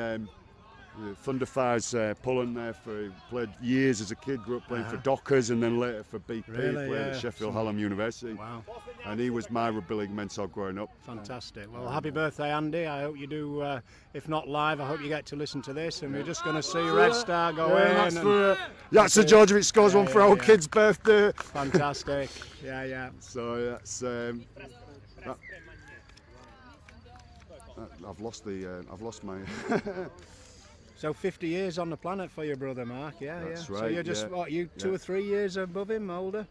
Thunderfire's pulling there he played years as a kid, grew up playing for Dockers and then later for BP, played at Sheffield Hallam University. Wow. And he was my rugby league mentor growing up. Fantastic. Well, happy birthday, Andy. I hope you do, if not live, I hope you get to listen to this, and we're just going to see Red Star go in. That's for Georgievic scores one for our kid's birthday. Fantastic. Yeah. So that's I've lost my. So 50 years on the planet for your brother, Mark. That's So right, you're just what, you 2 or 3 years above him, older?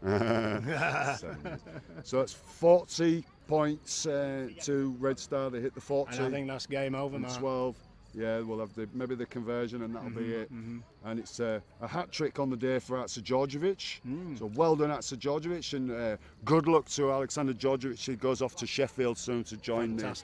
So it's 40 points to Red Star. They hit the 40. And I think that's game over, and Mark. 12. Yeah, we'll have maybe the conversion, and that'll be it. And it's a hat trick on the day for Hatzidorjovic. So well done, Hatzidorjovic, and good luck to Alexander Georgievic. He goes off to Sheffield soon to join the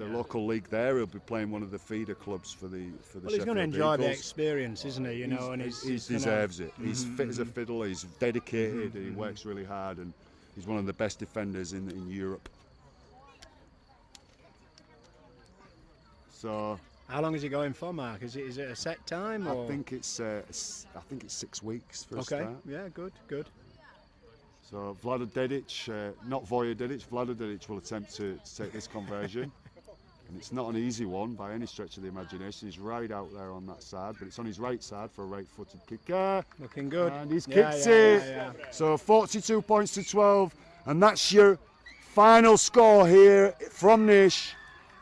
local league there. He'll be playing one of the feeder clubs for the Well, he's going to enjoy the experience, isn't he? You know, and he deserves it. He's fit as a fiddle. He's dedicated. He works really hard, and he's one of the best defenders in Europe. So, how long is he going for, Mark? Is it a set time? Or? I think it's 6 weeks for a start. Yeah, good. So Vlada Dedic, not Voja Dedic, Vlada Dedic will attempt to take this conversion. And it's not an easy one by any stretch of the imagination. He's right out there on that side, but it's on his right side for a right-footed kicker. Looking good. And he's kicked it. So 42 points to 12, and that's your final score here from Nish.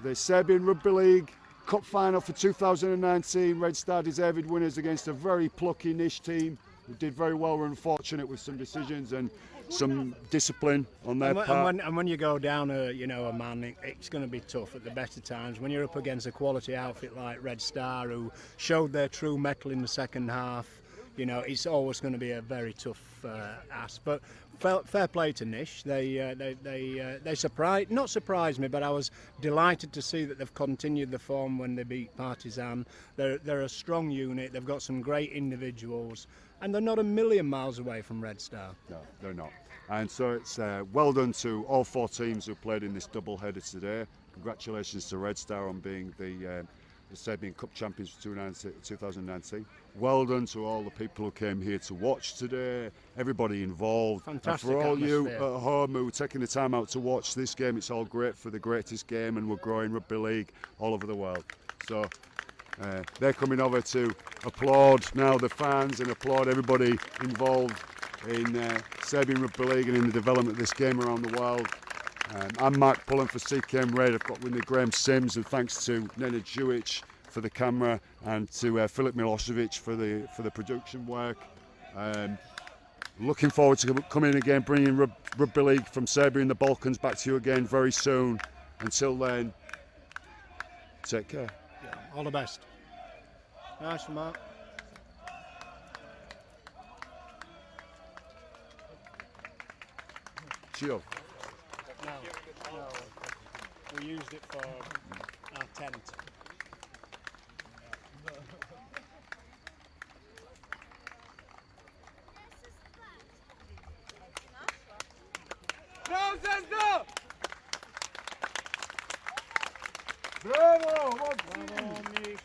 The Serbian Rugby League Cup Final for 2019. Red Star deserved winners against a very plucky Nish team who did very well. Were unfortunate with some decisions, and some discipline on their part. And when you go down a man, it's going to be tough at the better times. When you're up against a quality outfit like Red Star, who showed their true mettle in the second half, it's always going to be a very tough ask. But fair play to Nish. They not surprised me, but I was delighted to see that they've continued the form when they beat Partizan. They're a strong unit. They've got some great individuals, and they're not a million miles away from Red Star. No, they're not. And so it's well done to all 4 teams who played in this double-header today. Congratulations to Red Star on being the Serbian Cup champions for 2019. Well done to all the people who came here to watch today, everybody involved. Fantastic and for all atmosphere. you at home who are taking the time out to watch this game, it's all great for the greatest game, and we're growing rugby league all over the world. So they're coming over to applaud now the fans and applaud everybody involved in Serbian rugby league and in the development of this game around the world. I'm Mark Pullen for CKM Red. I've got with me Graham Sims, and thanks to Nena Jewic for the camera, and to Filip Milosevic for the production work. Looking forward to coming again, bringing rugby league from Serbia and the Balkans back to you again very soon. Until then, take care. Yeah, all the best. Nice one, Mark. Cheers. No, we used it for our tent. Bravo, Zvezda! Bravo! Bravo, Nish.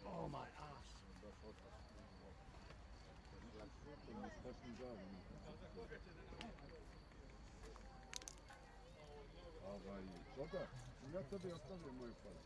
Oh, my ass. Ja tebe ostavljam moju paru.